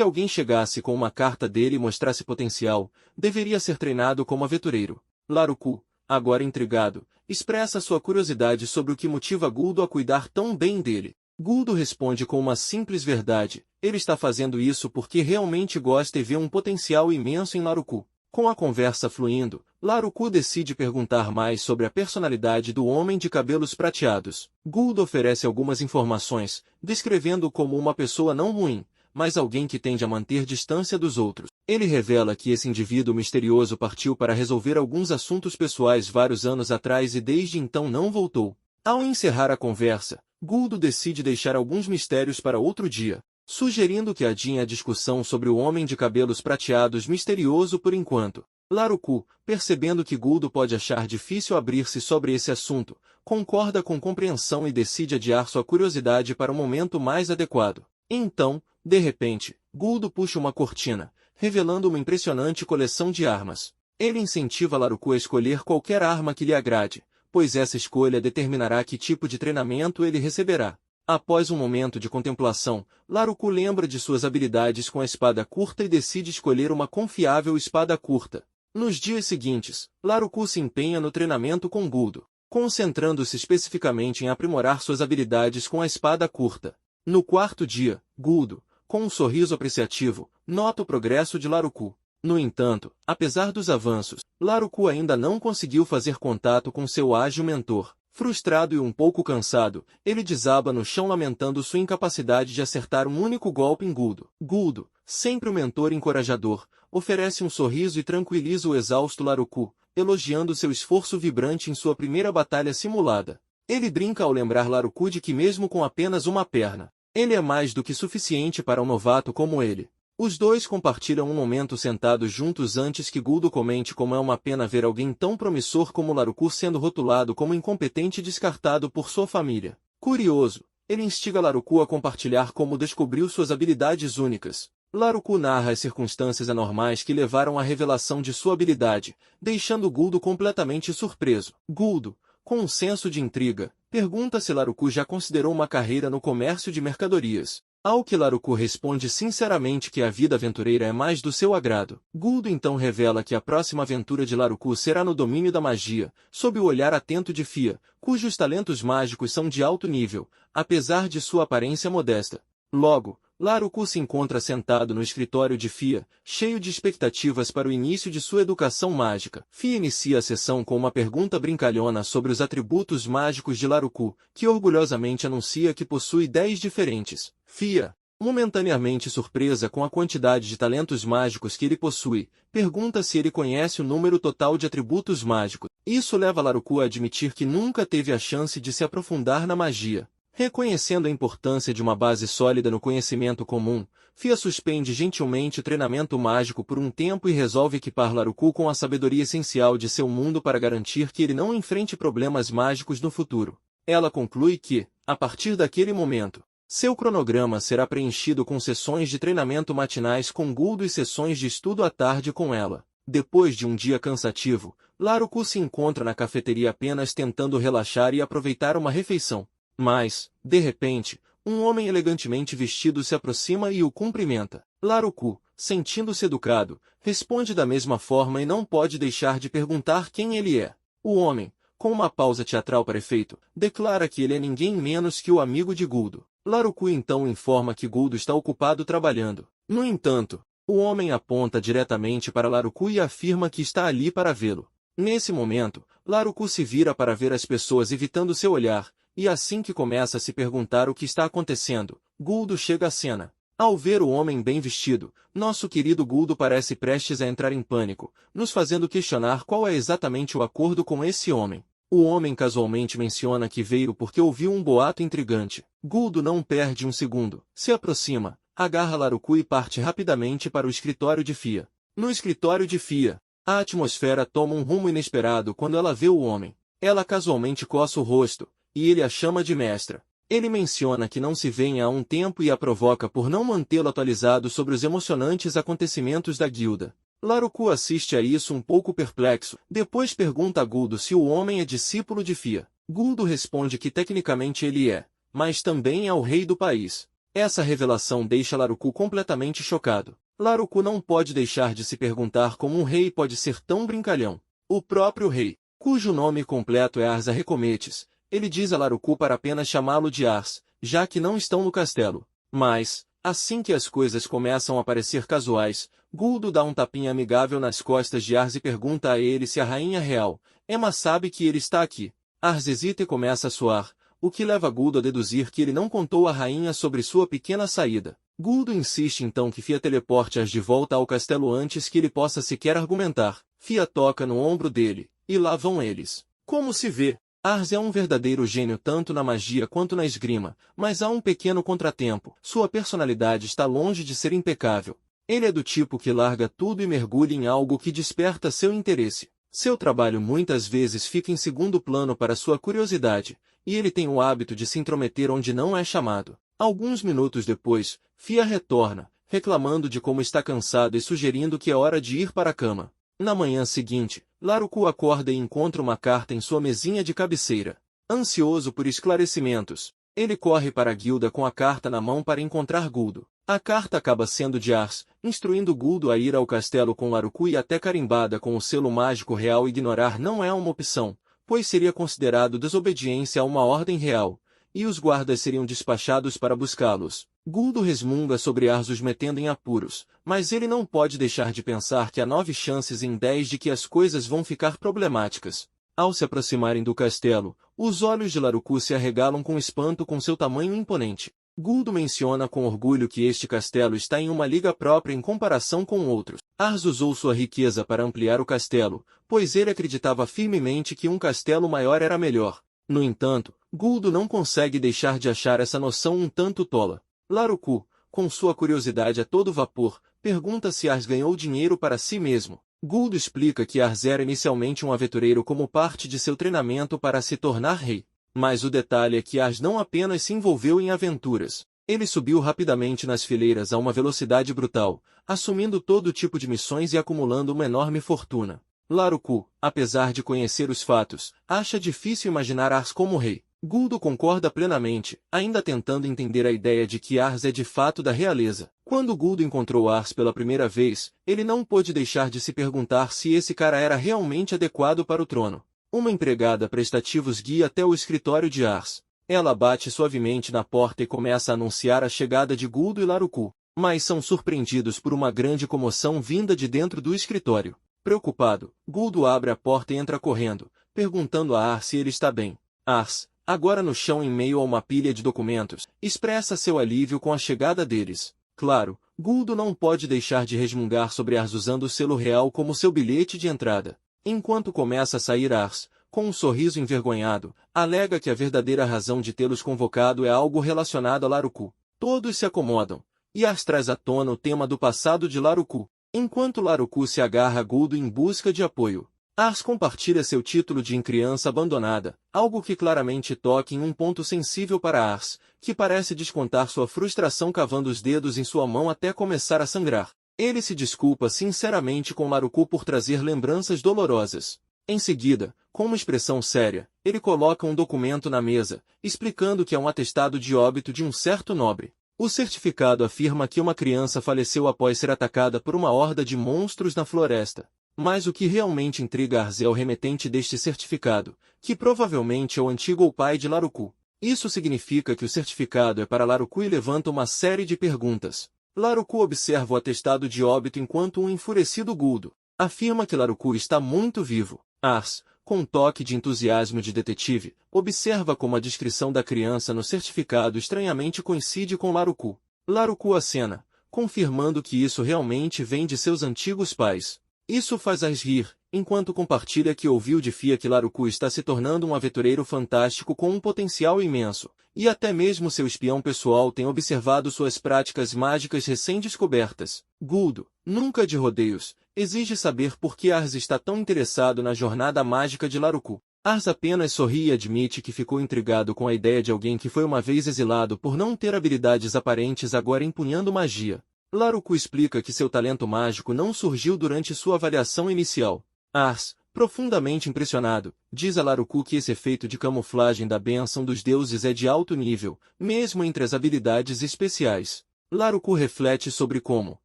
alguém chegasse com uma carta dele e mostrasse potencial, deveria ser treinado como aventureiro. Laruku, agora intrigado, expressa sua curiosidade sobre o que motiva Guldo a cuidar tão bem dele. Guldo responde com uma simples verdade: ele está fazendo isso porque realmente gosta e vê um potencial imenso em Laruku. Com a conversa fluindo, Laruku decide perguntar mais sobre a personalidade do homem de cabelos prateados. Guldo oferece algumas informações, descrevendo-o como uma pessoa não ruim, mas alguém que tende a manter distância dos outros. Ele revela que esse indivíduo misterioso partiu para resolver alguns assuntos pessoais vários anos atrás e desde então não voltou. Ao encerrar a conversa, Guldo decide deixar alguns mistérios para outro dia, sugerindo que adiem a discussão sobre o homem de cabelos prateados misterioso por enquanto. Laruku, percebendo que Guldo pode achar difícil abrir-se sobre esse assunto, concorda com compreensão e decide adiar sua curiosidade para o momento mais adequado. Então, de repente, Guldo puxa uma cortina, revelando uma impressionante coleção de armas. Ele incentiva Laruku a escolher qualquer arma que lhe agrade, pois essa escolha determinará que tipo de treinamento ele receberá. Após um momento de contemplação, Laruku lembra de suas habilidades com a espada curta e decide escolher uma confiável espada curta. Nos dias seguintes, Laruku se empenha no treinamento com Guldo, concentrando-se especificamente em aprimorar suas habilidades com a espada curta. No quarto dia, Guldo, com um sorriso apreciativo, nota o progresso de Laruku. No entanto, apesar dos avanços, Laruku ainda não conseguiu fazer contato com seu ágil mentor. Frustrado e um pouco cansado, ele desaba no chão lamentando sua incapacidade de acertar um único golpe em Guldo. Guldo, sempre o mentor encorajador, oferece um sorriso e tranquiliza o exausto Laruku, elogiando seu esforço vibrante em sua primeira batalha simulada. Ele brinca ao lembrar Laruku de que mesmo com apenas uma perna, ele é mais do que suficiente para um novato como ele. Os dois compartilham um momento sentados juntos antes que Guldo comente como é uma pena ver alguém tão promissor como Laruku sendo rotulado como incompetente e descartado por sua família. Curioso, ele instiga Laruku a compartilhar como descobriu suas habilidades únicas. Laruku narra as circunstâncias anormais que levaram à revelação de sua habilidade, deixando Guldo completamente surpreso. Guldo, com um senso de intriga, pergunta se Laruku já considerou uma carreira no comércio de mercadorias. Ao que Laruku responde sinceramente que a vida aventureira é mais do seu agrado. Guldo então revela que a próxima aventura de Laruku será no domínio da magia, sob o olhar atento de Fia, cujos talentos mágicos são de alto nível, apesar de sua aparência modesta. Logo, Laruku se encontra sentado no escritório de Fia, cheio de expectativas para o início de sua educação mágica. Fia inicia a sessão com uma pergunta brincalhona sobre os atributos mágicos de Laruku, que orgulhosamente anuncia que possui 10 diferentes. Fia, momentaneamente surpresa com a quantidade de talentos mágicos que ele possui, pergunta se ele conhece o número total de atributos mágicos. Isso leva Laruku a admitir que nunca teve a chance de se aprofundar na magia. Reconhecendo a importância de uma base sólida no conhecimento comum, Fia suspende gentilmente o treinamento mágico por um tempo e resolve equipar Laruku com a sabedoria essencial de seu mundo para garantir que ele não enfrente problemas mágicos no futuro. Ela conclui que, a partir daquele momento, seu cronograma será preenchido com sessões de treinamento matinais com Guldo e sessões de estudo à tarde com ela. Depois de um dia cansativo, Laruku se encontra na cafeteria apenas tentando relaxar e aproveitar uma refeição. Mas, de repente, um homem elegantemente vestido se aproxima e o cumprimenta. Laruku, sentindo-se educado, responde da mesma forma e não pode deixar de perguntar quem ele é. O homem, com uma pausa teatral para efeito, declara que ele é ninguém menos que o amigo de Guldo. Laruku então informa que Guldo está ocupado trabalhando. No entanto, o homem aponta diretamente para Laruku e afirma que está ali para vê-lo. Nesse momento, Laruku se vira para ver as pessoas evitando seu olhar, e assim que começa a se perguntar o que está acontecendo, Guldo chega à cena. Ao ver o homem bem vestido, nosso querido Guldo parece prestes a entrar em pânico, nos fazendo questionar qual é exatamente o acordo com esse homem. O homem casualmente menciona que veio porque ouviu um boato intrigante. Guldo não perde um segundo, se aproxima, agarra Laruku e parte rapidamente para o escritório de Fia. No escritório de Fia, a atmosfera toma um rumo inesperado quando ela vê o homem. Ela casualmente coça o rosto, e ele a chama de mestra. Ele menciona que não se vêem há um tempo e a provoca por não mantê-lo atualizado sobre os emocionantes acontecimentos da guilda. Laruku assiste a isso um pouco perplexo, depois pergunta a Guldo se o homem é discípulo de Fia. Guldo responde que tecnicamente ele é, mas também é o rei do país. Essa revelação deixa Laruku completamente chocado. Laruku não pode deixar de se perguntar como um rei pode ser tão brincalhão. O próprio rei, cujo nome completo é Ars Arrecometes, ele diz a Laruku para apenas chamá-lo de Ars, já que não estão no castelo. Mas, assim que as coisas começam a parecer casuais, Guldo dá um tapinha amigável nas costas de Ars e pergunta a ele se a rainha real, Emma, sabe que ele está aqui. Ars hesita e começa a suar, o que leva Guldo a deduzir que ele não contou à rainha sobre sua pequena saída. Guldo insiste então que Fia teleporte Ars de volta ao castelo antes que ele possa sequer argumentar. Fia toca no ombro dele, e lá vão eles. Como se vê, Ars é um verdadeiro gênio tanto na magia quanto na esgrima, mas há um pequeno contratempo. Sua personalidade está longe de ser impecável. Ele é do tipo que larga tudo e mergulha em algo que desperta seu interesse. Seu trabalho muitas vezes fica em segundo plano para sua curiosidade, e ele tem o hábito de se intrometer onde não é chamado. Alguns minutos depois, Fia retorna, reclamando de como está cansado e sugerindo que é hora de ir para a cama. Na manhã seguinte, Laruku acorda e encontra uma carta em sua mesinha de cabeceira. Ansioso por esclarecimentos, ele corre para a guilda com a carta na mão para encontrar Guldo. A carta acaba sendo de Ars, instruindo Guldo a ir ao castelo com Laruku e até carimbada com o selo mágico real. Ignorar não é uma opção, pois seria considerado desobediência a uma ordem real, e os guardas seriam despachados para buscá-los. Guldo resmunga sobre Ars os metendo em apuros, mas ele não pode deixar de pensar que há 9 chances em 10 de que as coisas vão ficar problemáticas. Ao se aproximarem do castelo, os olhos de Laruku se arregalam com espanto com seu tamanho imponente. Guldo menciona com orgulho que este castelo está em uma liga própria em comparação com outros. Ars usou sua riqueza para ampliar o castelo, pois ele acreditava firmemente que um castelo maior era melhor. No entanto, Guldo não consegue deixar de achar essa noção um tanto tola. Laruku, com sua curiosidade a todo vapor, pergunta se Ars ganhou dinheiro para si mesmo. Guldo explica que Ars era inicialmente um aventureiro como parte de seu treinamento para se tornar rei. Mas o detalhe é que Ars não apenas se envolveu em aventuras. Ele subiu rapidamente nas fileiras a uma velocidade brutal, assumindo todo tipo de missões e acumulando uma enorme fortuna. Laruku, apesar de conhecer os fatos, acha difícil imaginar Ars como rei. Guldo concorda plenamente, ainda tentando entender a ideia de que Ars é de fato da realeza. Quando Guldo encontrou Ars pela primeira vez, ele não pôde deixar de se perguntar se esse cara era realmente adequado para o trono. Uma empregada prestativa os guia até o escritório de Ars. Ela bate suavemente na porta e começa a anunciar a chegada de Guldo e Laruku, mas são surpreendidos por uma grande comoção vinda de dentro do escritório. Preocupado, Guldo abre a porta e entra correndo, perguntando a Ars se ele está bem. Ars, agora no chão em meio a uma pilha de documentos, expressa seu alívio com a chegada deles. Claro, Guldo não pode deixar de resmungar sobre Ars usando o selo real como seu bilhete de entrada. Enquanto começa a sair Ars, com um sorriso envergonhado, alega que a verdadeira razão de tê-los convocado é algo relacionado a Laruku. Todos se acomodam, e Ars traz à tona o tema do passado de Laruku, enquanto Laruku se agarra a Guldo em busca de apoio. Ars compartilha seu título de criança abandonada, algo que claramente toca em um ponto sensível para Ars, que parece descontar sua frustração cavando os dedos em sua mão até começar a sangrar. Ele se desculpa sinceramente com Laruku por trazer lembranças dolorosas. Em seguida, com uma expressão séria, ele coloca um documento na mesa, explicando que é um atestado de óbito de um certo nobre. O certificado afirma que uma criança faleceu após ser atacada por uma horda de monstros na floresta. Mas o que realmente intriga Ars é o remetente deste certificado, que provavelmente é o antigo ou pai de Laruku. Isso significa que o certificado é para Laruku e levanta uma série de perguntas. Laruku observa o atestado de óbito enquanto um enfurecido Guldo afirma que Laruku está muito vivo. Ars, com um toque de entusiasmo de detetive, observa como a descrição da criança no certificado estranhamente coincide com Laruku. Laruku acena, confirmando que isso realmente vem de seus antigos pais. Isso faz Ars rir, enquanto compartilha que ouviu de Fia que Laruku está se tornando um aventureiro fantástico com um potencial imenso, e até mesmo seu espião pessoal tem observado suas práticas mágicas recém-descobertas. Guldo, nunca de rodeios, exige saber por que Ars está tão interessado na jornada mágica de Laruku. Ars apenas sorri e admite que ficou intrigado com a ideia de alguém que foi uma vez exilado por não ter habilidades aparentes agora empunhando magia. Laruku explica que seu talento mágico não surgiu durante sua avaliação inicial. Ars, profundamente impressionado, diz a Laruku que esse efeito de camuflagem da bênção dos deuses é de alto nível, mesmo entre as habilidades especiais. Laruku reflete sobre como,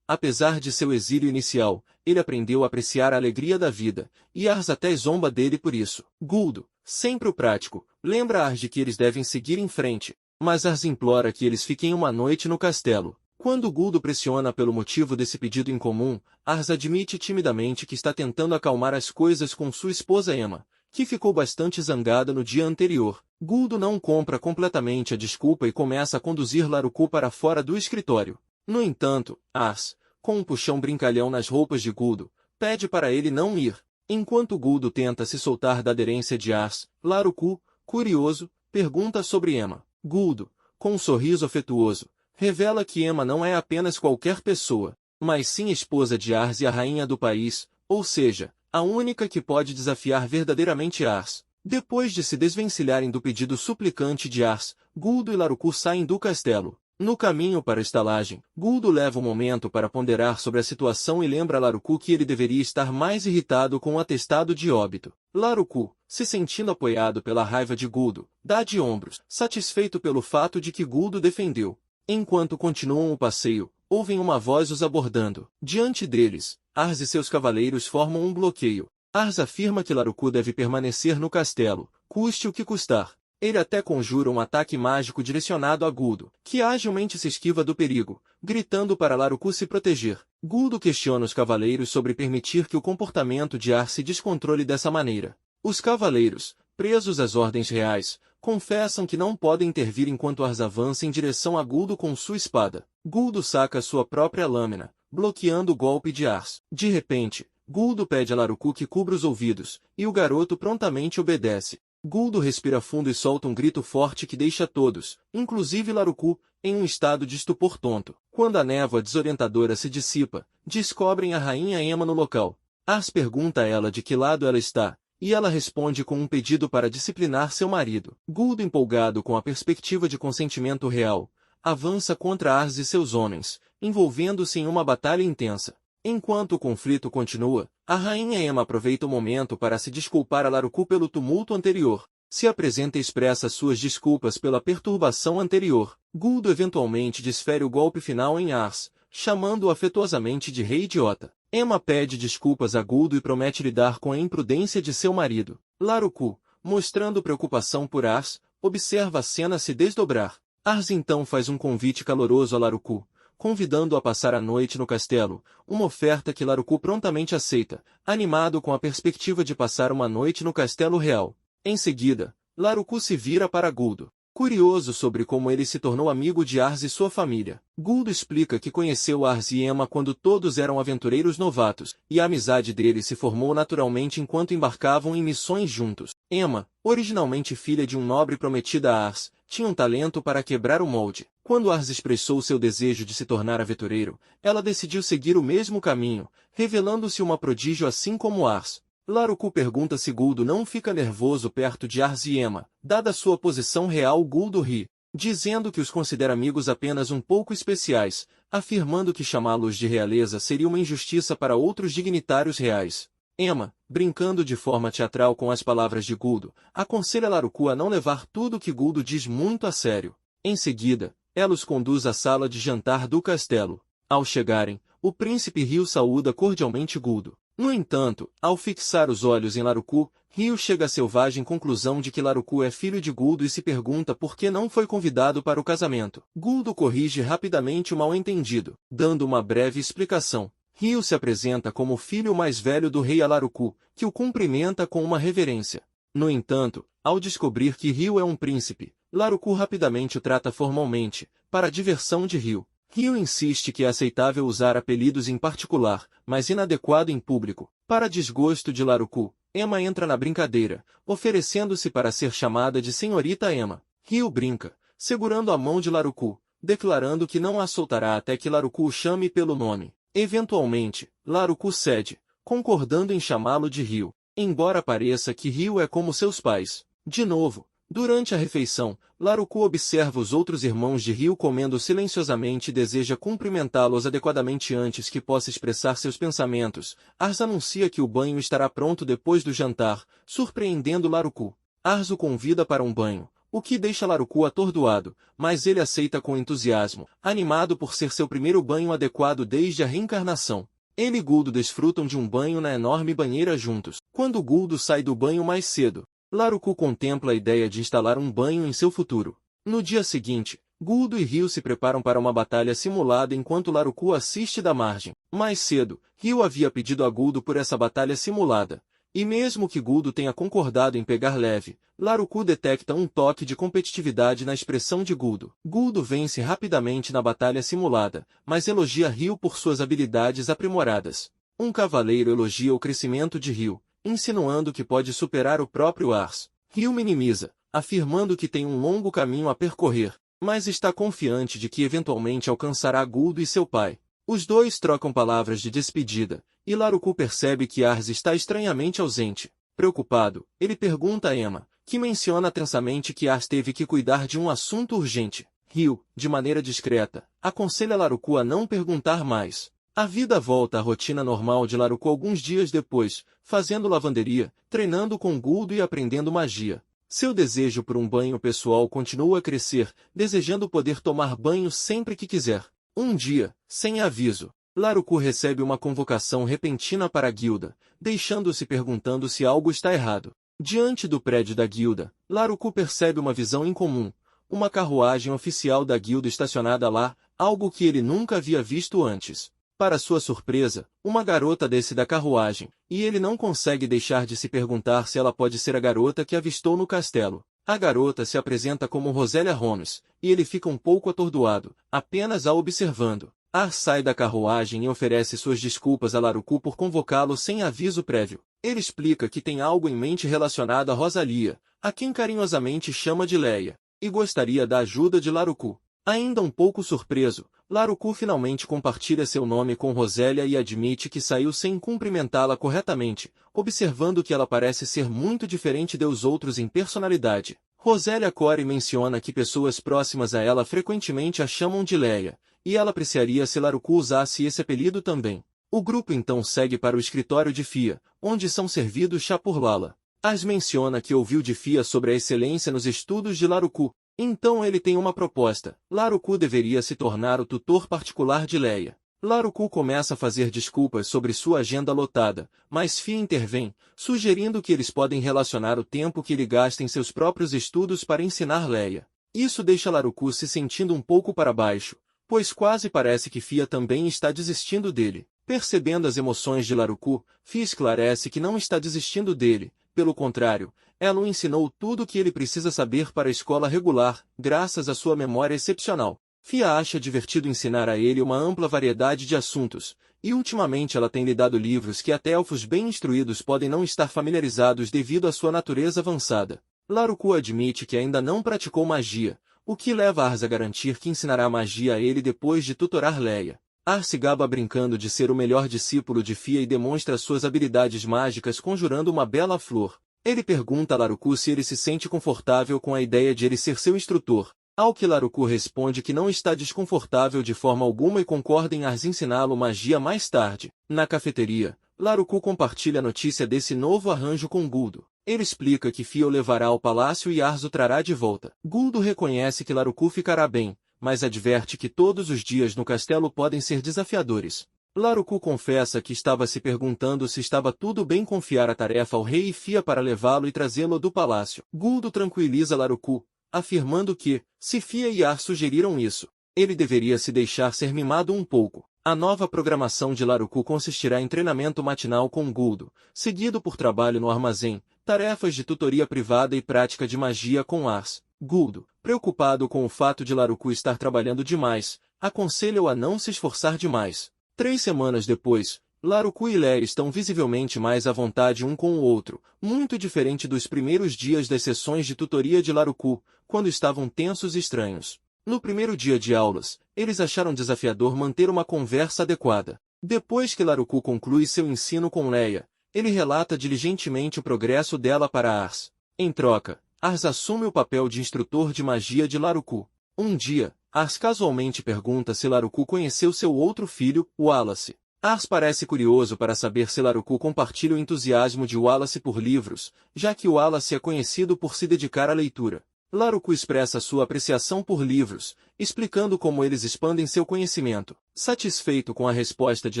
apesar de seu exílio inicial, ele aprendeu a apreciar a alegria da vida, e Ars até zomba dele por isso. Guldo, sempre o prático, lembra Ars de que eles devem seguir em frente, mas Ars implora que eles fiquem uma noite no castelo. Quando Guldo pressiona pelo motivo desse pedido incomum, Ars admite timidamente que está tentando acalmar as coisas com sua esposa Emma, que ficou bastante zangada no dia anterior. Guldo não compra completamente a desculpa e começa a conduzir Laruku para fora do escritório. No entanto, Ars, com um puxão brincalhão nas roupas de Guldo, pede para ele não ir. Enquanto Guldo tenta se soltar da aderência de Ars, Laruku, curioso, pergunta sobre Emma. Guldo, com um sorriso afetuoso, revela que Emma não é apenas qualquer pessoa, mas sim esposa de Ars e a rainha do país, ou seja, a única que pode desafiar verdadeiramente Ars. Depois de se desvencilharem do pedido suplicante de Ars, Guldo e Laruku saem do castelo. No caminho para a estalagem, Guldo leva um momento para ponderar sobre a situação e lembra a Laruku que ele deveria estar mais irritado com o atestado de óbito. Laruku, se sentindo apoiado pela raiva de Guldo, dá de ombros, satisfeito pelo fato de que Guldo defendeu. Enquanto continuam o passeio, ouvem uma voz os abordando. Diante deles, Ars e seus cavaleiros formam um bloqueio. Ars afirma que Laruku deve permanecer no castelo, custe o que custar. Ele até conjura um ataque mágico direcionado a Guldo, que agilmente se esquiva do perigo, gritando para Laruku se proteger. Guldo questiona os cavaleiros sobre permitir que o comportamento de Ars se descontrole dessa maneira. Os cavaleiros, presos às ordens reais, confessam que não podem intervir enquanto Ars avança em direção a Guldo com sua espada. Guldo saca sua própria lâmina, bloqueando o golpe de Ars. De repente, Guldo pede a Laruku que cubra os ouvidos, e o garoto prontamente obedece. Guldo respira fundo e solta um grito forte que deixa todos, inclusive Laruku, em um estado de estupor tonto. Quando a névoa desorientadora se dissipa, descobrem a rainha Emma no local. Ars pergunta a ela de que lado ela está, e ela responde com um pedido para disciplinar seu marido. Guldo, empolgado com a perspectiva de consentimento real, avança contra Ars e seus homens, envolvendo-se em uma batalha intensa. Enquanto o conflito continua, a rainha Emma aproveita o momento para se desculpar a Laruku pelo tumulto anterior. Se apresenta e expressa suas desculpas pela perturbação anterior. Guldo eventualmente desfere o golpe final em Ars, chamando-o afetuosamente de rei idiota. Emma pede desculpas a Guldo e promete lidar com a imprudência de seu marido. Laruku, mostrando preocupação por Ars, observa a cena se desdobrar. Ars então faz um convite caloroso a Laruku, convidando-o a passar a noite no castelo, uma oferta que Laruku prontamente aceita, animado com a perspectiva de passar uma noite no castelo real. Em seguida, Laruku se vira para Guldo, curioso sobre como ele se tornou amigo de Ars e sua família. Guldo explica que conheceu Ars e Emma quando todos eram aventureiros novatos, e a amizade deles se formou naturalmente enquanto embarcavam em missões juntos. Emma, originalmente filha de um nobre prometida a Ars, tinha um talento para quebrar o molde. Quando Ars expressou seu desejo de se tornar aventureiro, ela decidiu seguir o mesmo caminho, revelando-se uma prodígio assim como Ars. Laruku pergunta se Guldo não fica nervoso perto de Ars e Emma. Dada sua posição real, Guldo ri, dizendo que os considera amigos apenas um pouco especiais, afirmando que chamá-los de realeza seria uma injustiça para outros dignitários reais. Emma, brincando de forma teatral com as palavras de Guldo, aconselha Laruku a não levar tudo que Guldo diz muito a sério. Em seguida, ela os conduz à sala de jantar do castelo. Ao chegarem, o príncipe Ryu saúda cordialmente Guldo. No entanto, ao fixar os olhos em Laruku, Ryu chega à selvagem conclusão de que Laruku é filho de Guldo e se pergunta por que não foi convidado para o casamento. Guldo corrige rapidamente o mal-entendido, dando uma breve explicação. Ryu se apresenta como o filho mais velho do rei a Laruku, que o cumprimenta com uma reverência. No entanto, ao descobrir que Ryu é um príncipe, Laruku rapidamente o trata formalmente, para a diversão de Ryu. Ryu insiste que é aceitável usar apelidos em particular, mas inadequado em público. Para desgosto de Laruku, Emma entra na brincadeira, oferecendo-se para ser chamada de Senhorita Emma. Ryu brinca, segurando a mão de Laruku, declarando que não a soltará até que Laruku o chame pelo nome. Eventualmente, Laruku cede, concordando em chamá-lo de Ryu, embora pareça que Ryu é como seus pais. De novo, Durante a refeição, Laruku observa os outros irmãos de Ryu comendo silenciosamente e deseja cumprimentá-los adequadamente antes que possa expressar seus pensamentos. Ars anuncia que o banho estará pronto depois do jantar, surpreendendo Laruku. Ars o convida para um banho, o que deixa Laruku atordoado, mas ele aceita com entusiasmo, animado por ser seu primeiro banho adequado desde a reencarnação. Ele e Guldo desfrutam de um banho na enorme banheira juntos. Quando Guldo sai do banho mais cedo, Laruku contempla a ideia de instalar um banho em seu futuro. No dia seguinte, Guldo e Ryu se preparam para uma batalha simulada enquanto Laruku assiste da margem. Mais cedo, Ryu havia pedido a Guldo por essa batalha simulada. E mesmo que Guldo tenha concordado em pegar leve, Laruku detecta um toque de competitividade na expressão de Guldo. Guldo vence rapidamente na batalha simulada, mas elogia Ryu por suas habilidades aprimoradas. Um cavaleiro elogia o crescimento de Ryu, insinuando que pode superar o próprio Ars. Ryu minimiza, afirmando que tem um longo caminho a percorrer, mas está confiante de que eventualmente alcançará Guldo e seu pai. Os dois trocam palavras de despedida, e Laruku percebe que Ars está estranhamente ausente. Preocupado, ele pergunta a Emma, que menciona tensamente que Ars teve que cuidar de um assunto urgente. Ryu, de maneira discreta, aconselha Laruku a não perguntar mais. A vida volta à rotina normal de Laruku alguns dias depois, fazendo lavanderia, treinando com Guldo e aprendendo magia. Seu desejo por um banho pessoal continua a crescer, desejando poder tomar banho sempre que quiser. Um dia, sem aviso, Laruku recebe uma convocação repentina para a guilda, deixando-se perguntando se algo está errado. Diante do prédio da guilda, Laruku percebe uma visão incomum, uma carruagem oficial da guilda estacionada lá, algo que ele nunca havia visto antes. Para sua surpresa, uma garota desce da carruagem, e ele não consegue deixar de se perguntar se ela pode ser a garota que avistou no castelo. A garota se apresenta como Rosélia Holmes, e ele fica um pouco atordoado, apenas a observando. Ars sai da carruagem e oferece suas desculpas a Laruku por convocá-lo sem aviso prévio. Ele explica que tem algo em mente relacionado a Rosalia, a quem carinhosamente chama de Leia, e gostaria da ajuda de Laruku. Ainda um pouco surpreso, Laruku finalmente compartilha seu nome com Rosélia e admite que saiu sem cumprimentá-la corretamente, observando que ela parece ser muito diferente dos outros em personalidade. Rosélia Core menciona que pessoas próximas a ela frequentemente a chamam de Leia, e ela apreciaria se Laruku usasse esse apelido também. O grupo então segue para o escritório de Fia, onde são servidos chá por Lala. Ars menciona que ouviu de Fia sobre a excelência nos estudos de Laruku. Então ele tem uma proposta. Laruku deveria se tornar o tutor particular de Leia. Laruku começa a fazer desculpas sobre sua agenda lotada, mas Fia intervém, sugerindo que eles podem relacionar o tempo que ele gasta em seus próprios estudos para ensinar Leia. Isso deixa Laruku se sentindo um pouco para baixo, pois quase parece que Fia também está desistindo dele. Percebendo as emoções de Laruku, Fia esclarece que não está desistindo dele, pelo contrário, ela o ensinou tudo o que ele precisa saber para a escola regular, graças à sua memória excepcional. Fia acha divertido ensinar a ele uma ampla variedade de assuntos, e ultimamente ela tem lhe dado livros que até elfos bem instruídos podem não estar familiarizados devido à sua natureza avançada. Laruku admite que ainda não praticou magia, o que leva Ars a garantir que ensinará magia a ele depois de tutorar Leia. Ars se gaba brincando de ser o melhor discípulo de Fia e demonstra suas habilidades mágicas conjurando uma bela flor. Ele pergunta a Laruku se ele se sente confortável com a ideia de ele ser seu instrutor, ao que Laruku responde que não está desconfortável de forma alguma e concorda em Ars ensiná-lo magia mais tarde. Na cafeteria, Laruku compartilha a notícia desse novo arranjo com Guldo. Ele explica que Fia o levará ao palácio e Ars o trará de volta. Guldo reconhece que Laruku ficará bem, mas adverte que todos os dias no castelo podem ser desafiadores. Laruku confessa que estava se perguntando se estava tudo bem confiar a tarefa ao rei e Fia para levá-lo e trazê-lo do palácio. Guldo tranquiliza Laruku, afirmando que, se Fia e Ars sugeriram isso, ele deveria se deixar ser mimado um pouco. A nova programação de Laruku consistirá em treinamento matinal com Guldo, seguido por trabalho no armazém, tarefas de tutoria privada e prática de magia com Ars. Guldo, preocupado com o fato de Laruku estar trabalhando demais, aconselha-o a não se esforçar demais. 3 semanas depois, Laruku e Leia estão visivelmente mais à vontade um com o outro, muito diferente dos primeiros dias das sessões de tutoria de Laruku, quando estavam tensos e estranhos. No primeiro dia de aulas, eles acharam desafiador manter uma conversa adequada. Depois que Laruku conclui seu ensino com Leia, ele relata diligentemente o progresso dela para Ars. Em troca, Ars assume o papel de instrutor de magia de Laruku. Um dia, Ars casualmente pergunta se Laruku conheceu seu outro filho, Wallace. Ars parece curioso para saber se Laruku compartilha o entusiasmo de Wallace por livros, já que Wallace é conhecido por se dedicar à leitura. Laruku expressa sua apreciação por livros, explicando como eles expandem seu conhecimento. Satisfeito com a resposta de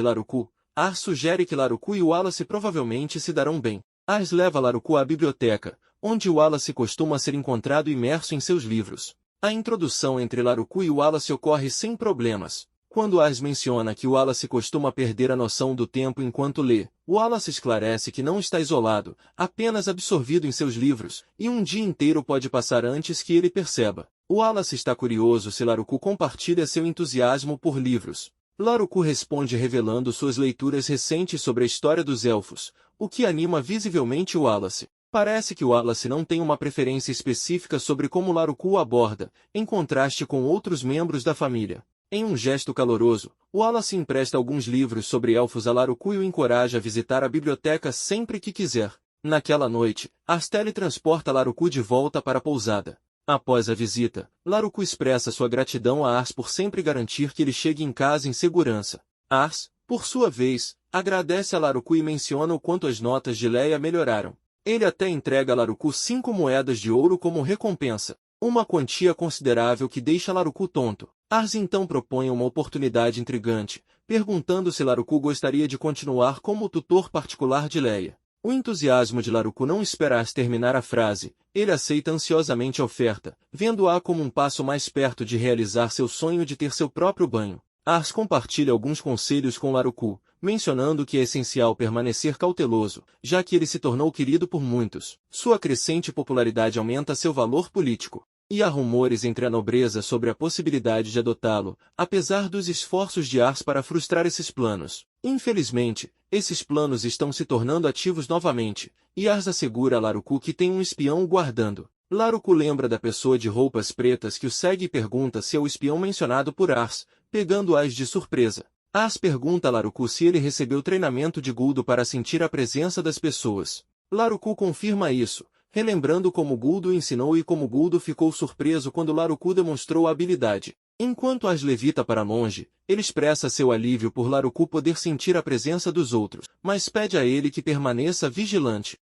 Laruku, Ars sugere que Laruku e Wallace provavelmente se darão bem. Ars leva Laruku à biblioteca, onde Wallace costuma ser encontrado imerso em seus livros. A introdução entre Laruku e Wallace ocorre sem problemas. Quando Ars menciona que Wallace costuma perder a noção do tempo enquanto lê, Wallace esclarece que não está isolado, apenas absorvido em seus livros, e um dia inteiro pode passar antes que ele perceba. Wallace está curioso se Laruku compartilha seu entusiasmo por livros. Laruku responde revelando suas leituras recentes sobre a história dos elfos, o que anima visivelmente Wallace. Parece que Wallace não tem uma preferência específica sobre como Laruku o aborda, em contraste com outros membros da família. Em um gesto caloroso, Wallace empresta alguns livros sobre elfos a Laruku e o encoraja a visitar a biblioteca sempre que quiser. Naquela noite, Ars teletransporta Laruku de volta para a pousada. Após a visita, Laruku expressa sua gratidão a Ars por sempre garantir que ele chegue em casa em segurança. Ars, por sua vez, agradece a Laruku e menciona o quanto as notas de Leia melhoraram. Ele até entrega a Laruku 5 moedas de ouro como recompensa, uma quantia considerável que deixa Laruku tonto. Ars então propõe uma oportunidade intrigante, perguntando se Laruku gostaria de continuar como tutor particular de Leia. O entusiasmo de Laruku não espera Ars terminar a frase, ele aceita ansiosamente a oferta, vendo-a como um passo mais perto de realizar seu sonho de ter seu próprio banho. Ars compartilha alguns conselhos com Laruku, mencionando que é essencial permanecer cauteloso, já que ele se tornou querido por muitos. Sua crescente popularidade aumenta seu valor político. E há rumores entre a nobreza sobre a possibilidade de adotá-lo, apesar dos esforços de Ars para frustrar esses planos. Infelizmente, esses planos estão se tornando ativos novamente, e Ars assegura a Laruku que tem um espião o guardando. Laruku lembra da pessoa de roupas pretas que o segue e pergunta se é o espião mencionado por Ars, pegando-as de surpresa. Ars pergunta a Laruku se ele recebeu treinamento de Guldo para sentir a presença das pessoas. Laruku confirma isso, relembrando como Guldo ensinou e como Guldo ficou surpreso quando Laruku demonstrou a habilidade. Enquanto Ars levita para longe, ele expressa seu alívio por Laruku poder sentir a presença dos outros, mas pede a ele que permaneça vigilante.